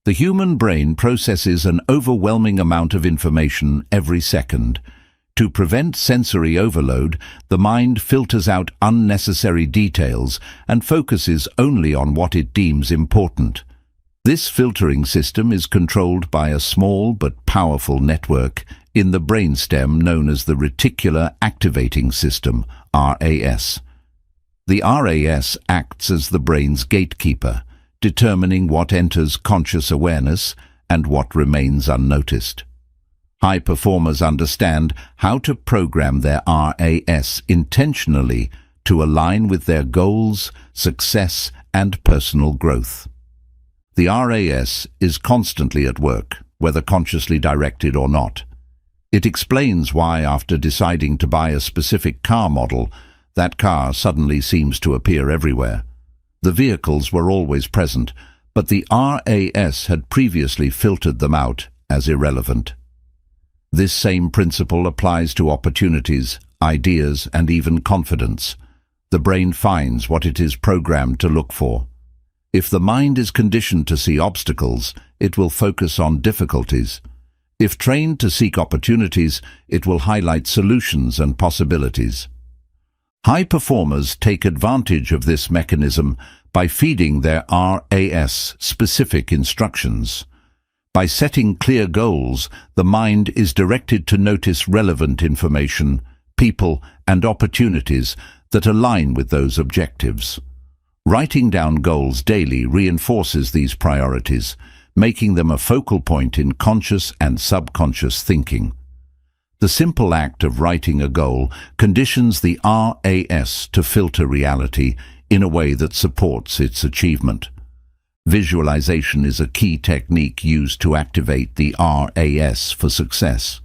The human brain processes an overwhelming amount of information every second. To prevent sensory overload, the mind filters out unnecessary details and focuses only on what it deems important. This filtering system is controlled by a small but powerful network in the brainstem known as the Reticular Activating System, RAS. The RAS acts as the brain's gatekeeper, determining what enters conscious awareness and what remains unnoticed. High performers understand how to program their RAS intentionally to align with their goals, success, and personal growth. The RAS is constantly at work, whether consciously directed or not. It explains why, after deciding to buy a specific car model, that car suddenly seems to appear everywhere. The vehicles were always present, but the RAS had previously filtered them out as irrelevant. This same principle applies to opportunities, ideas, and even confidence. The brain finds what it is programmed to look for. If the mind is conditioned to see obstacles, it will focus on difficulties. If trained to seek opportunities, it will highlight solutions and possibilities. High performers take advantage of this mechanism by feeding their RAS specific instructions. By setting clear goals, the mind is directed to notice relevant information, people, and opportunities that align with those objectives. Writing down goals daily reinforces these priorities, making them a focal point in conscious and subconscious thinking. The simple act of writing a goal conditions the RAS to filter reality in a way that supports its achievement. Visualization is a key technique used to activate the RAS for success.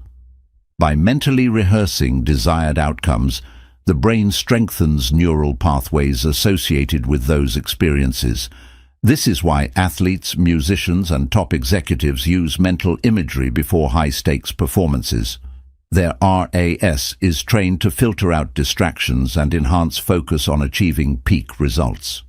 By mentally rehearsing desired outcomes, the brain strengthens neural pathways associated with those experiences. This is why athletes, musicians, and top executives use mental imagery before high-stakes performances. Their RAS is trained to filter out distractions and enhance focus on achieving peak results.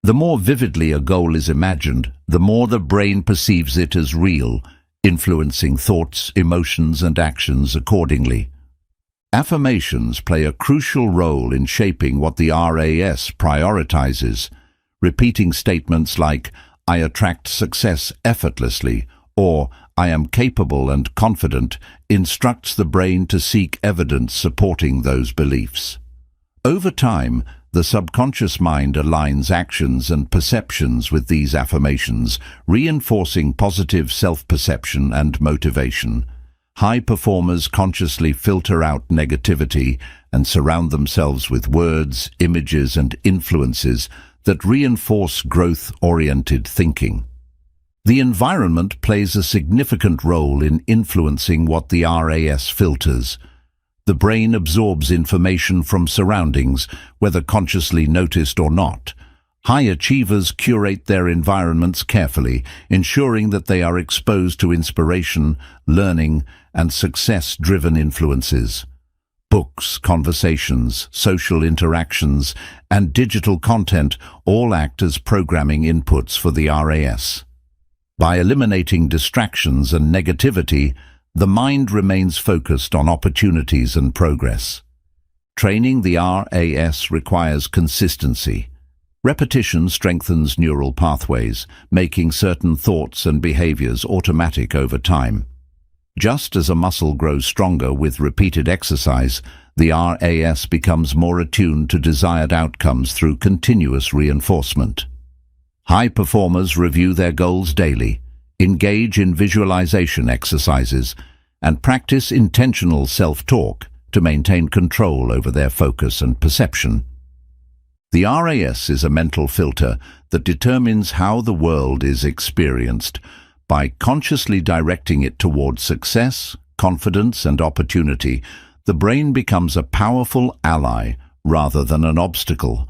The more vividly a goal is imagined, the more the brain perceives it as real, influencing thoughts, emotions, and actions accordingly. Affirmations play a crucial role in shaping what the RAS prioritizes. Repeating statements like, "I attract success effortlessly," or "I am capable and confident," instructs the brain to seek evidence supporting those beliefs. Over time, the subconscious mind aligns actions and perceptions with these affirmations, reinforcing positive self-perception and motivation. High performers consciously filter out negativity and surround themselves with words, images, and influences that reinforce growth-oriented thinking. The environment plays a significant role in influencing what the RAS filters. The brain absorbs information from surroundings, whether consciously noticed or not. High achievers curate their environments carefully, ensuring that they are exposed to inspiration, learning, and success-driven influences. Books, conversations, social interactions, and digital content all act as programming inputs for the RAS. By eliminating distractions and negativity, the mind remains focused on opportunities and progress. Training the RAS requires consistency. Repetition strengthens neural pathways, making certain thoughts and behaviors automatic over time. Just as a muscle grows stronger with repeated exercise, the RAS becomes more attuned to desired outcomes through continuous reinforcement. High performers review their goals daily, engage in visualization exercises, and practice intentional self-talk to maintain control over their focus and perception. The RAS is a mental filter that determines how the world is experienced. By consciously directing it towards success, confidence, and opportunity, the brain becomes a powerful ally rather than an obstacle.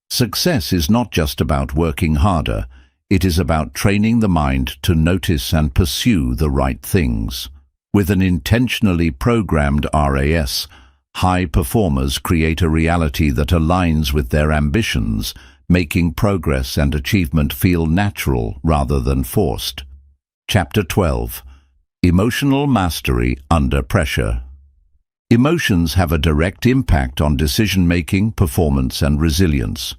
Success is not just about working harder, it is about training the mind to notice and pursue the right things. With an intentionally programmed RAS, High performers create a reality that aligns with their ambitions, making progress and achievement feel natural rather than forced. Chapter 12. Emotional Mastery Under Pressure. Emotions have a direct impact on decision-making, performance, and resilience.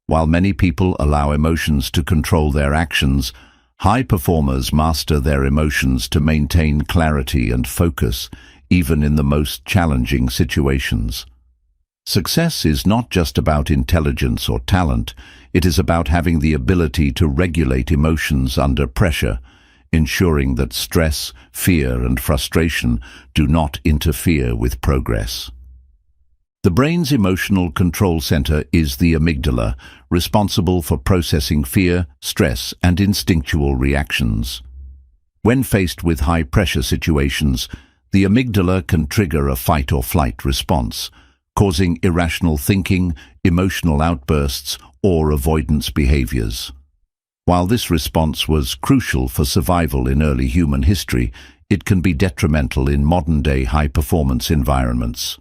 While many people allow emotions to control their actions, high performers master their emotions to maintain clarity and focus, even in the most challenging situations. Success is not just about intelligence or talent, it is about having the ability to regulate emotions under pressure, ensuring that stress, fear, and frustration do not interfere with progress. The brain's emotional control center is the amygdala, responsible for processing fear, stress, and instinctual reactions. When faced with high-pressure situations, the amygdala can trigger a fight-or-flight response, causing irrational thinking, emotional outbursts, or avoidance behaviors. While this response was crucial for survival in early human history, it can be detrimental in modern-day high-performance environments.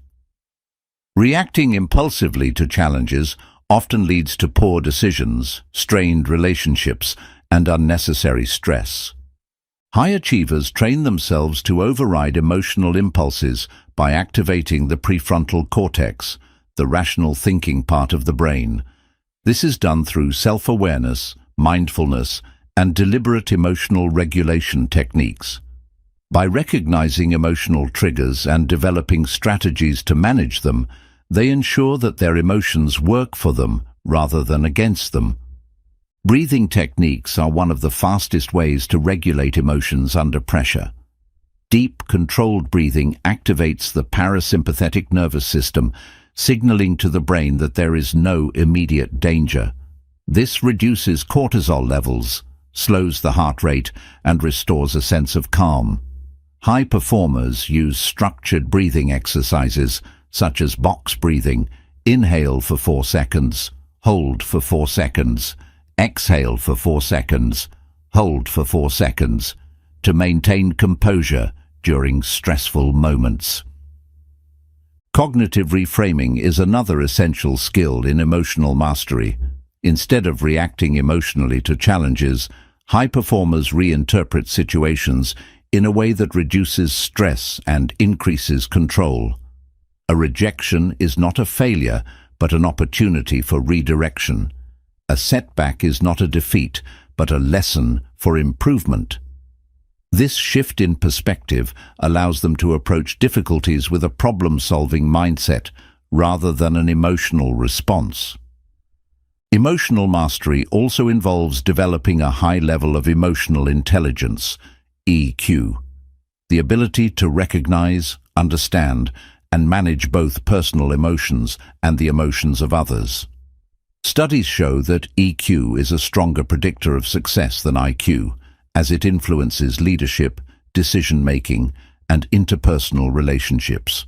Reacting impulsively to challenges often leads to poor decisions, strained relationships, and unnecessary stress. High achievers train themselves to override emotional impulses by activating the prefrontal cortex, the rational thinking part of the brain. This is done through self-awareness, mindfulness, and deliberate emotional regulation techniques. By recognizing emotional triggers and developing strategies to manage them, they ensure that their emotions work for them rather than against them. Breathing techniques are one of the fastest ways to regulate emotions under pressure. Deep, controlled breathing activates the parasympathetic nervous system, signaling to the brain that there is no immediate danger. This reduces cortisol levels, slows the heart rate, and restores a sense of calm. High performers use structured breathing exercises, such as box breathing, inhale for 4 seconds, hold for 4 seconds, exhale for 4 seconds, hold for 4 seconds, to maintain composure during stressful moments. Cognitive reframing is another essential skill in emotional mastery. Instead of reacting emotionally to challenges, high performers reinterpret situations in a way that reduces stress and increases control. A rejection is not a failure, but an opportunity for redirection. A setback is not a defeat, but a lesson for improvement. This shift in perspective allows them to approach difficulties with a problem-solving mindset rather than an emotional response. Emotional mastery also involves developing a high level of emotional intelligence, EQ, the ability to recognize, understand, and manage both personal emotions and the emotions of others. Studies show that EQ is a stronger predictor of success than IQ, as it influences leadership, decision-making, and interpersonal relationships.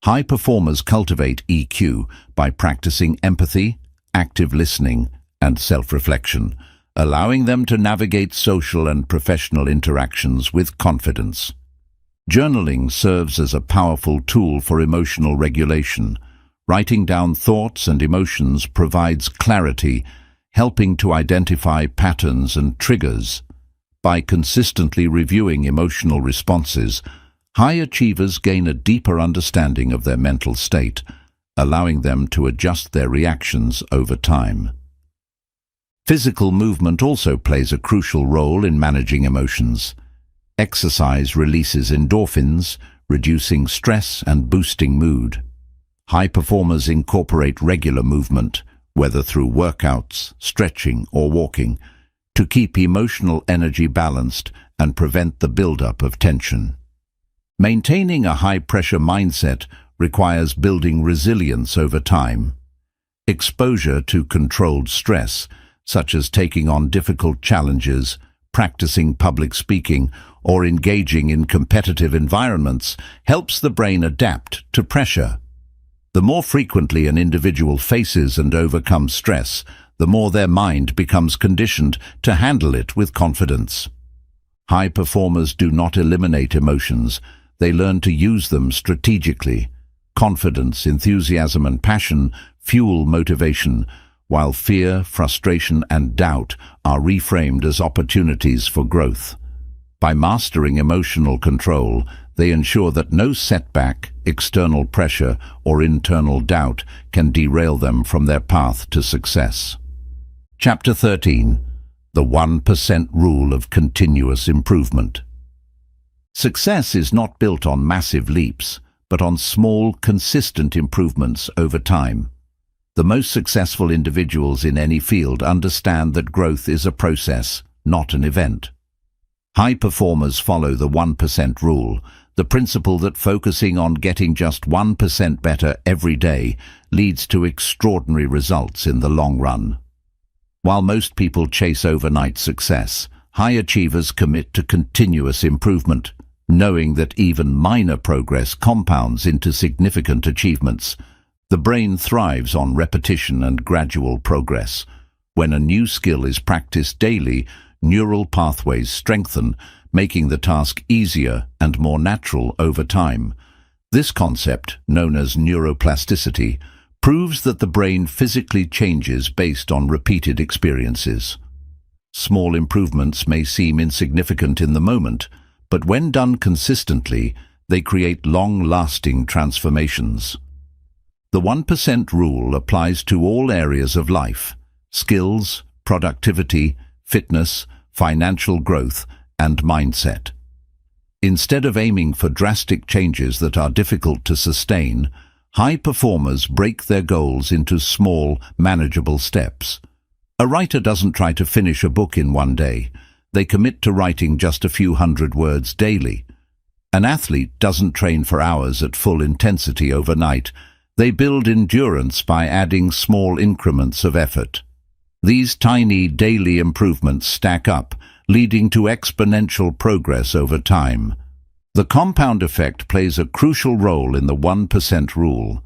High performers cultivate EQ by practicing empathy, active listening, and self-reflection, allowing them to navigate social and professional interactions with confidence. Journaling serves as a powerful tool for emotional regulation. Writing down thoughts and emotions provides clarity, helping to identify patterns and triggers. By consistently reviewing emotional responses, high achievers gain a deeper understanding of their mental state, allowing them to adjust their reactions over time. Physical movement also plays a crucial role in managing emotions. Exercise releases endorphins, reducing stress and boosting mood. High performers incorporate regular movement, whether through workouts, stretching, or walking, to keep emotional energy balanced and prevent the buildup of tension. Maintaining a high-pressure mindset requires building resilience over time. Exposure to controlled stress, such as taking on difficult challenges, practicing public speaking, or engaging in competitive environments, helps the brain adapt to pressure. The more frequently an individual faces and overcomes stress, the more their mind becomes conditioned to handle it with confidence. High performers do not eliminate emotions, they learn to use them strategically. Confidence, enthusiasm, and passion fuel motivation, while fear, frustration, and doubt are reframed as opportunities for growth. By mastering emotional control, they ensure that no setback, external pressure, or internal doubt can derail them from their path to success. Chapter 13. The 1% Rule of Continuous Improvement. Success is not built on massive leaps, but on small, consistent improvements over time. The most successful individuals in any field understand that growth is a process, not an event. High performers follow the 1% rule, the principle that focusing on getting just 1% better every day leads to extraordinary results in the long run. While most people chase overnight success, high achievers commit to continuous improvement, knowing that even minor progress compounds into significant achievements. The brain thrives on repetition and gradual progress. When a new skill is practiced daily, neural pathways strengthen, making the task easier and more natural over time. This concept, known as neuroplasticity, proves that the brain physically changes based on repeated experiences. Small improvements may seem insignificant in the moment, but when done consistently, they create long-lasting transformations. The 1% rule applies to all areas of life: skills, productivity, fitness, financial growth, and mindset. Instead of aiming for drastic changes that are difficult to sustain, high performers break their goals into small, manageable steps. A writer doesn't try to finish a book in one day. They commit to writing just a few hundred words daily. An athlete doesn't train for hours at full intensity overnight. They build endurance by adding small increments of effort. These tiny daily improvements stack up, leading to exponential progress over time. The compound effect plays a crucial role in the 1% rule.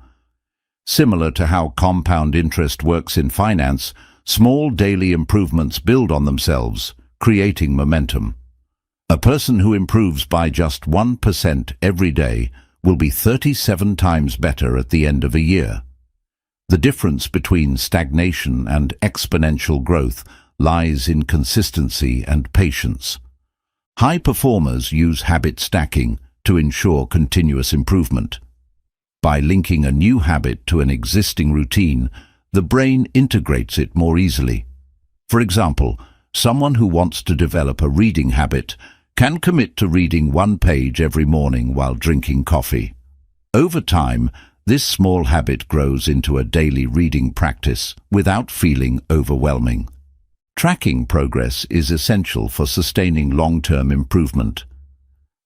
Similar to how compound interest works in finance, small daily improvements build on themselves, creating momentum. A person who improves by just 1% every day will be 37 times better at the end of a year. The difference between stagnation and exponential growth lies in consistency and patience. High performers use habit stacking to ensure continuous improvement. By linking a new habit to an existing routine, the brain integrates it more easily. For example, someone who wants to develop a reading habit can commit to reading one page every morning while drinking coffee. Over time, this small habit grows into a daily reading practice without feeling overwhelming. Tracking progress is essential for sustaining long-term improvement.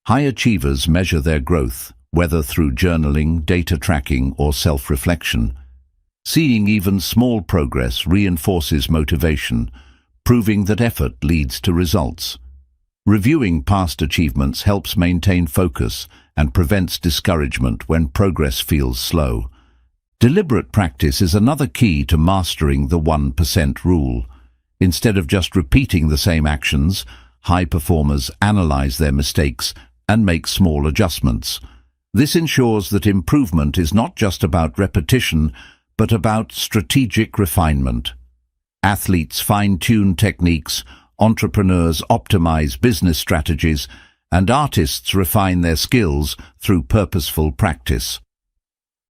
High achievers measure their growth, whether through journaling, data tracking, or self-reflection. Seeing even small progress reinforces motivation, proving that effort leads to results. Reviewing past achievements helps maintain focus and prevents discouragement when progress feels slow. Deliberate practice is another key to mastering the 1% rule. Instead of just repeating the same actions, high performers analyze their mistakes and make small adjustments. This ensures that improvement is not just about repetition, but about strategic refinement. Athletes fine-tune techniques, entrepreneurs optimize business strategies, and artists refine their skills through purposeful practice.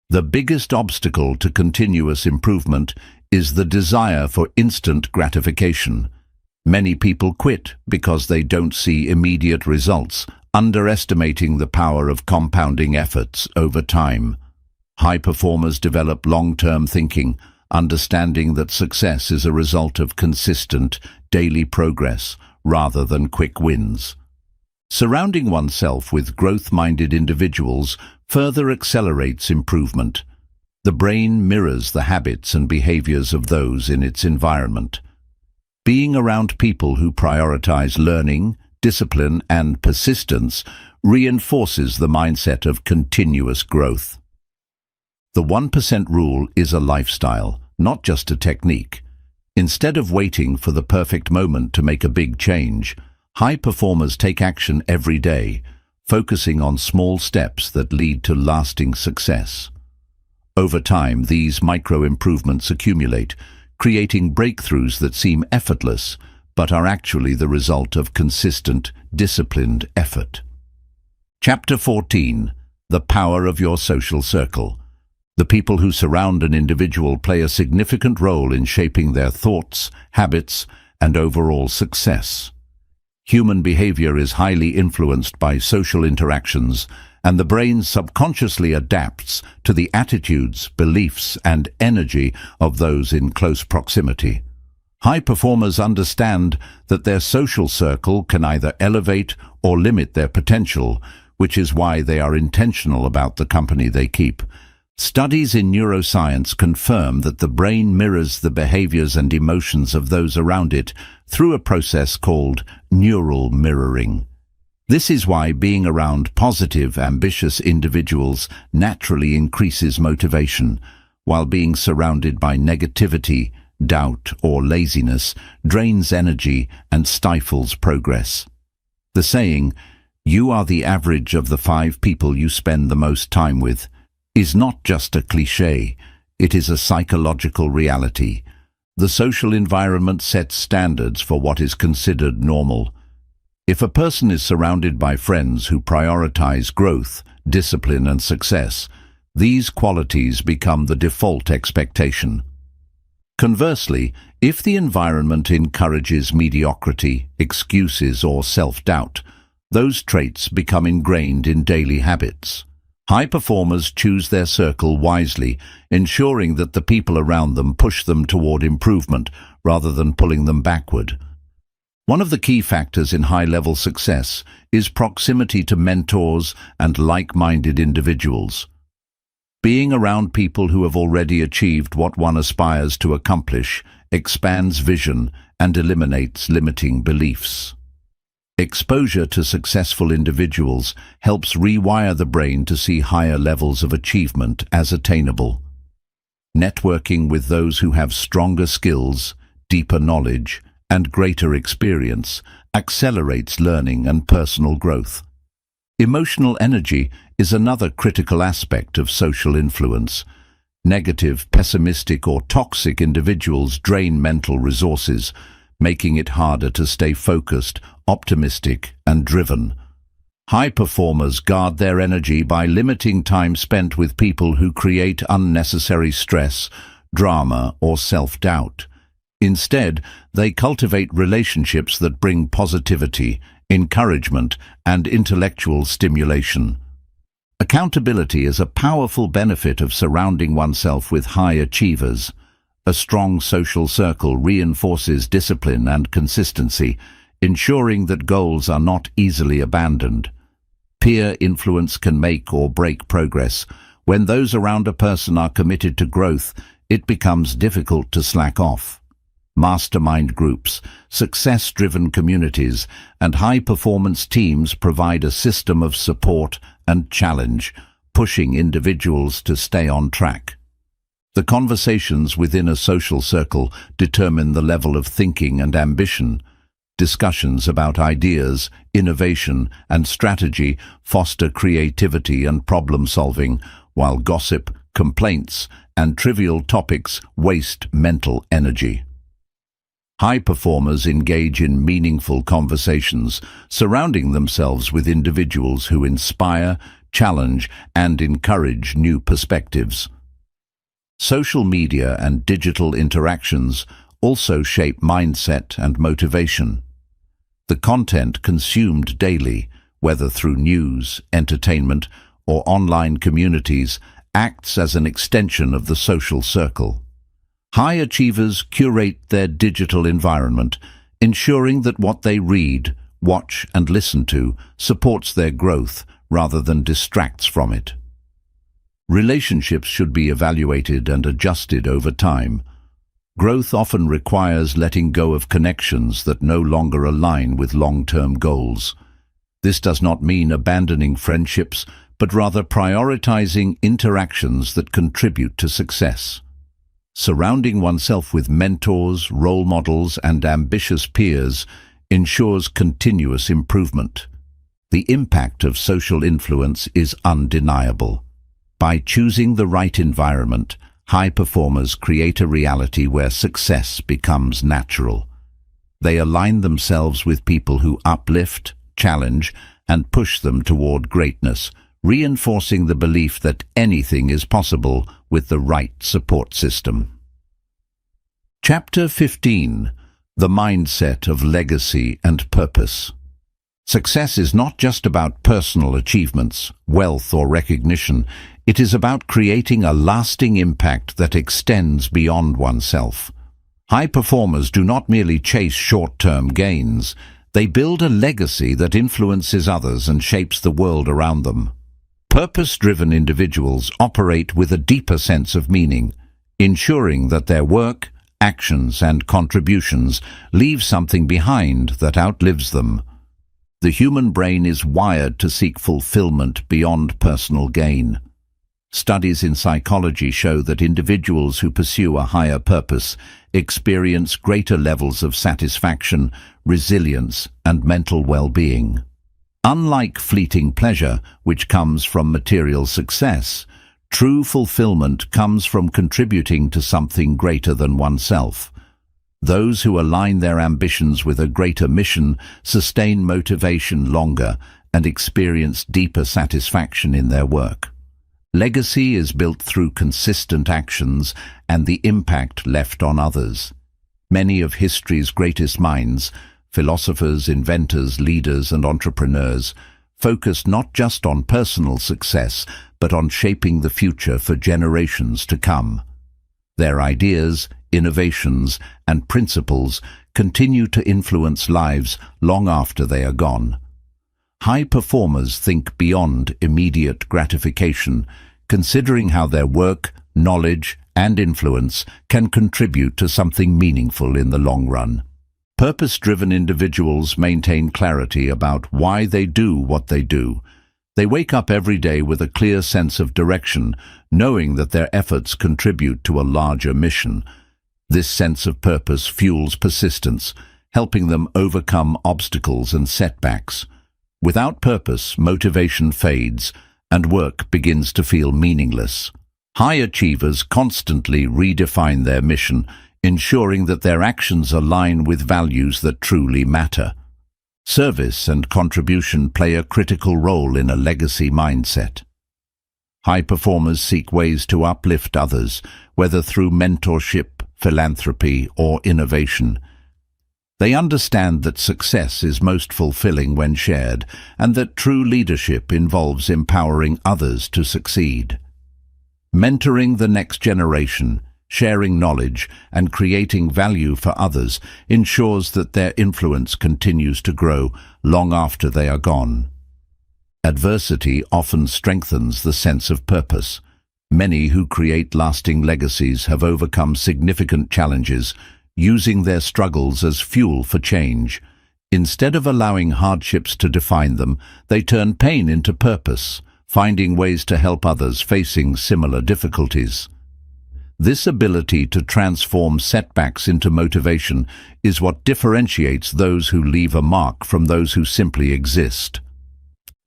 The biggest obstacle to continuous improvement is the desire for instant gratification. Many people quit because they don't see immediate results, underestimating the power of compounding efforts over time. High performers develop long-term thinking, understanding that success is a result of consistent, daily progress rather than quick wins. Surrounding oneself with growth-minded individuals further accelerates improvement. The brain mirrors the habits and behaviors of those in its environment. Being around people who prioritize learning, discipline, and persistence reinforces the mindset of continuous growth. The 1% rule is a lifestyle, not just a technique. Instead of waiting for the perfect moment to make a big change, high performers take action every day, focusing on small steps that lead to lasting success. Over time, these micro-improvements accumulate, creating breakthroughs that seem effortless, but are actually the result of consistent, disciplined effort. Chapter 14. The Power of Your Social Circle. The people who surround an individual play a significant role in shaping their thoughts, habits, and overall success. Human behavior is highly influenced by social interactions, and the brain subconsciously adapts to the attitudes, beliefs, and energy of those in close proximity. High performers understand that their social circle can either elevate or limit their potential, which is why they are intentional about the company they keep. Studies in neuroscience confirm that the brain mirrors the behaviors and emotions of those around it through a process called neural mirroring. This is why being around positive, ambitious individuals naturally increases motivation, while being surrounded by negativity, doubt, or laziness drains energy and stifles progress. The saying, "You are the average of the 5 people you spend the most time with," is not just a cliché, it is a psychological reality. The social environment sets standards for what is considered normal. If a person is surrounded by friends who prioritize growth, discipline, and success, these qualities become the default expectation. Conversely, if the environment encourages mediocrity, excuses, or self-doubt, those traits become ingrained in daily habits. High performers choose their circle wisely, ensuring that the people around them push them toward improvement rather than pulling them backward. One of the key factors in high-level success is proximity to mentors and like-minded individuals. Being around people who have already achieved what one aspires to accomplish expands vision and eliminates limiting beliefs. Exposure to successful individuals helps rewire the brain to see higher levels of achievement as attainable. Networking with those who have stronger skills, deeper knowledge, and greater experience accelerates learning and personal growth. Emotional energy is another critical aspect of social influence. Negative, pessimistic, or toxic individuals drain mental resources, making it harder to stay focused, optimistic, and driven. High performers guard their energy by limiting time spent with people who create unnecessary stress, drama, or self-doubt. Instead, they cultivate relationships that bring positivity, encouragement, and intellectual stimulation. Accountability is a powerful benefit of surrounding oneself with high achievers. A strong social circle reinforces discipline and consistency, ensuring that goals are not easily abandoned. Peer influence can make or break progress. When those around a person are committed to growth, it becomes difficult to slack off. Mastermind groups, success-driven communities, and high-performance teams provide a system of support and challenge, pushing individuals to stay on track. The conversations within a social circle determine the level of thinking and ambition. Discussions about ideas, innovation, and strategy foster creativity and problem-solving, while gossip, complaints, and trivial topics waste mental energy. High performers engage in meaningful conversations, surrounding themselves with individuals who inspire, challenge, and encourage new perspectives. Social media and digital interactions also shape mindset and motivation. The content consumed daily, whether through news, entertainment, or online communities, acts as an extension of the social circle. High achievers curate their digital environment, ensuring that what they read, watch, and listen to supports their growth rather than distracts from it. Relationships should be evaluated and adjusted over time. Growth often requires letting go of connections that no longer align with long-term goals. This does not mean abandoning friendships, but rather prioritizing interactions that contribute to success. Surrounding oneself with mentors, role models, and ambitious peers ensures continuous improvement. The impact of social influence is undeniable. By choosing the right environment, high performers create a reality where success becomes natural. They align themselves with people who uplift, challenge, and push them toward greatness, reinforcing the belief that anything is possible with the right support system. Chapter 15. The Mindset of Legacy and Purpose. Success is not just about personal achievements, wealth, or recognition. It is about creating a lasting impact that extends beyond oneself. High performers do not merely chase short-term gains. They build a legacy that influences others and shapes the world around them. Purpose-driven individuals operate with a deeper sense of meaning, ensuring that their work, actions, and contributions leave something behind that outlives them. The human brain is wired to seek fulfillment beyond personal gain. Studies in psychology show that individuals who pursue a higher purpose experience greater levels of satisfaction, resilience, and mental well-being. Unlike fleeting pleasure, which comes from material success, true fulfillment comes from contributing to something greater than oneself. Those who align their ambitions with a greater mission sustain motivation longer and experience deeper satisfaction in their work. Legacy is built through consistent actions and the impact left on others. Many of history's greatest minds, philosophers, inventors, leaders, and entrepreneurs, focused not just on personal success, but on shaping the future for generations to come. Their ideas, innovations, and principles continue to influence lives long after they are gone. High performers think beyond immediate gratification, considering how their work, knowledge, and influence can contribute to something meaningful in the long run. Purpose-driven individuals maintain clarity about why they do what they do. They wake up every day with a clear sense of direction, knowing that their efforts contribute to a larger mission. This sense of purpose fuels persistence, helping them overcome obstacles and setbacks. Without purpose, motivation fades, and work begins to feel meaningless. High achievers constantly redefine their mission, ensuring that their actions align with values that truly matter. Service and contribution play a critical role in a legacy mindset. High performers seek ways to uplift others, whether through mentorship, philanthropy, or innovation. They understand that success is most fulfilling when shared, and that true leadership involves empowering others to succeed. Mentoring the next generation, sharing knowledge, and creating value for others ensures that their influence continues to grow long after they are gone. Adversity often strengthens the sense of purpose. Many who create lasting legacies have overcome significant challenges, using their struggles as fuel for change. Instead of allowing hardships to define them, they turn pain into purpose, finding ways to help others facing similar difficulties. This ability to transform setbacks into motivation is what differentiates those who leave a mark from those who simply exist.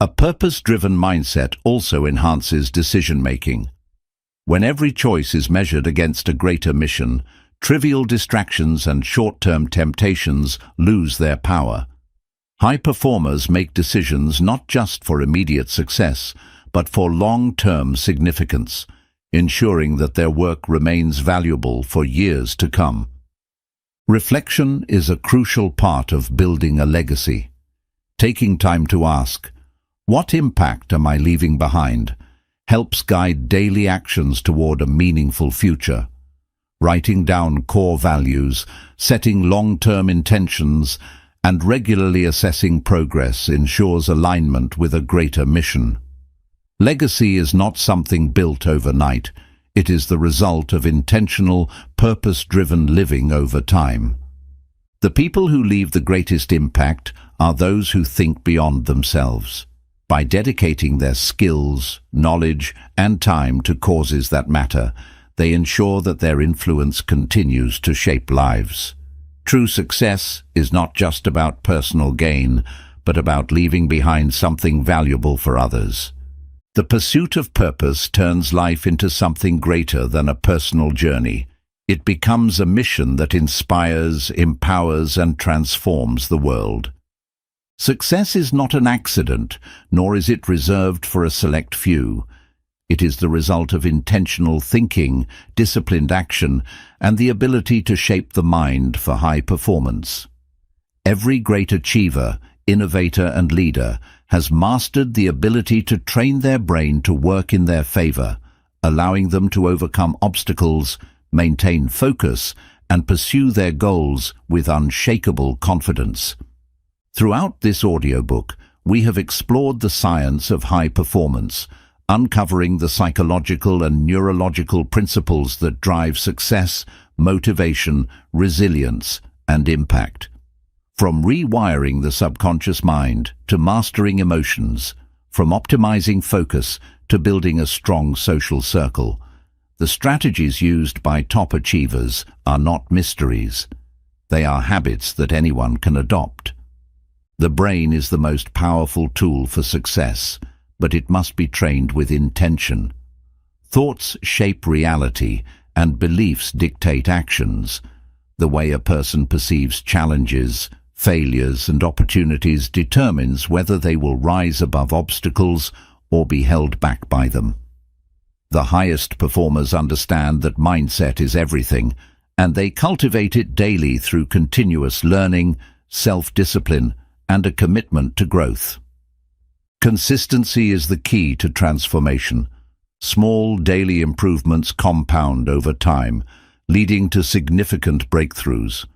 A purpose-driven mindset also enhances decision-making. When every choice is measured against a greater mission, trivial distractions and short-term temptations lose their power. High performers make decisions not just for immediate success, but for long-term significance, ensuring that their work remains valuable for years to come. Reflection is a crucial part of building a legacy. Taking time to ask, "What impact am I leaving behind?" helps guide daily actions toward a meaningful future. Writing down core values, setting long-term intentions, and regularly assessing progress ensures alignment with a greater mission. Legacy is not something built overnight. It is the result of intentional, purpose-driven living over time. The people who leave the greatest impact are those who think beyond themselves. By dedicating their skills, knowledge, and time to causes that matter, they ensure that their influence continues to shape lives. True success is not just about personal gain, but about leaving behind something valuable for others. The pursuit of purpose turns life into something greater than a personal journey. It becomes a mission that inspires, empowers, and transforms the world. Success is not an accident, nor is it reserved for a select few. It is the result of intentional thinking, disciplined action, and the ability to shape the mind for high performance. Every great achiever, innovator, and leader has mastered the ability to train their brain to work in their favor, allowing them to overcome obstacles, maintain focus, and pursue their goals with unshakable confidence. Throughout this audiobook, we have explored the science of high performance, uncovering the psychological and neurological principles that drive success, motivation, resilience, and impact. From rewiring the subconscious mind to mastering emotions, from optimizing focus to building a strong social circle, the strategies used by top achievers are not mysteries. They are habits that anyone can adopt. The brain is the most powerful tool for success, but it must be trained with intention. Thoughts shape reality, and beliefs dictate actions. The way a person perceives challenges, failures, and opportunities determines whether they will rise above obstacles or be held back by them. The highest performers understand that mindset is everything, and they cultivate it daily through continuous learning, self-discipline, and a commitment to growth. Consistency is the key to transformation. Small daily improvements compound over time, leading to significant breakthroughs.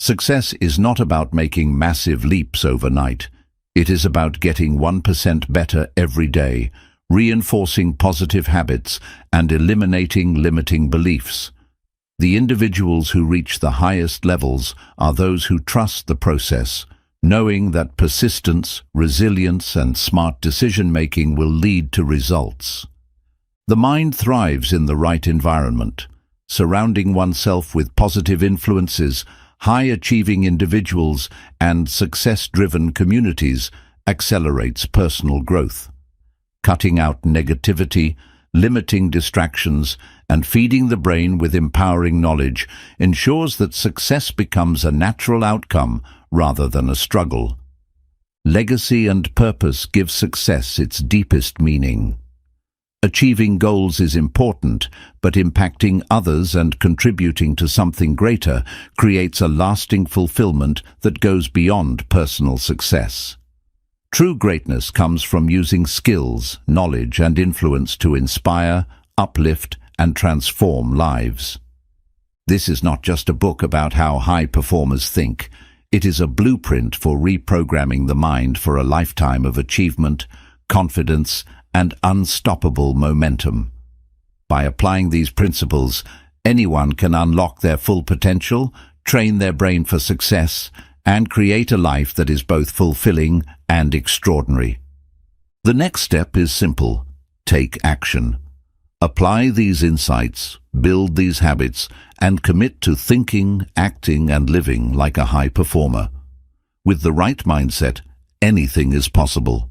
Success is not about making massive leaps overnight. It is about getting 1% better every day, reinforcing positive habits, and eliminating limiting beliefs. The individuals who reach the highest levels are those who trust the process, knowing that persistence, resilience, and smart decision-making will lead to results. The mind thrives in the right environment. Surrounding oneself with positive influences, high-achieving individuals, and success-driven communities accelerates personal growth. Cutting out negativity, limiting distractions, and feeding the brain with empowering knowledge ensures that success becomes a natural outcome rather than a struggle. Legacy and purpose give success its deepest meaning. Achieving goals is important, but impacting others and contributing to something greater creates a lasting fulfillment that goes beyond personal success. True greatness comes from using skills, knowledge, and influence to inspire, uplift, and transform lives. This is not just a book about how high performers think. It is a blueprint for reprogramming the mind for a lifetime of achievement, confidence, and unstoppable momentum. By applying these principles, anyone can unlock their full potential, train their brain for success, and create a life that is both fulfilling and extraordinary. The next step is simple: take action. Apply these insights, build these habits, and commit to thinking, acting, and living like a high performer. With the right mindset, anything is possible.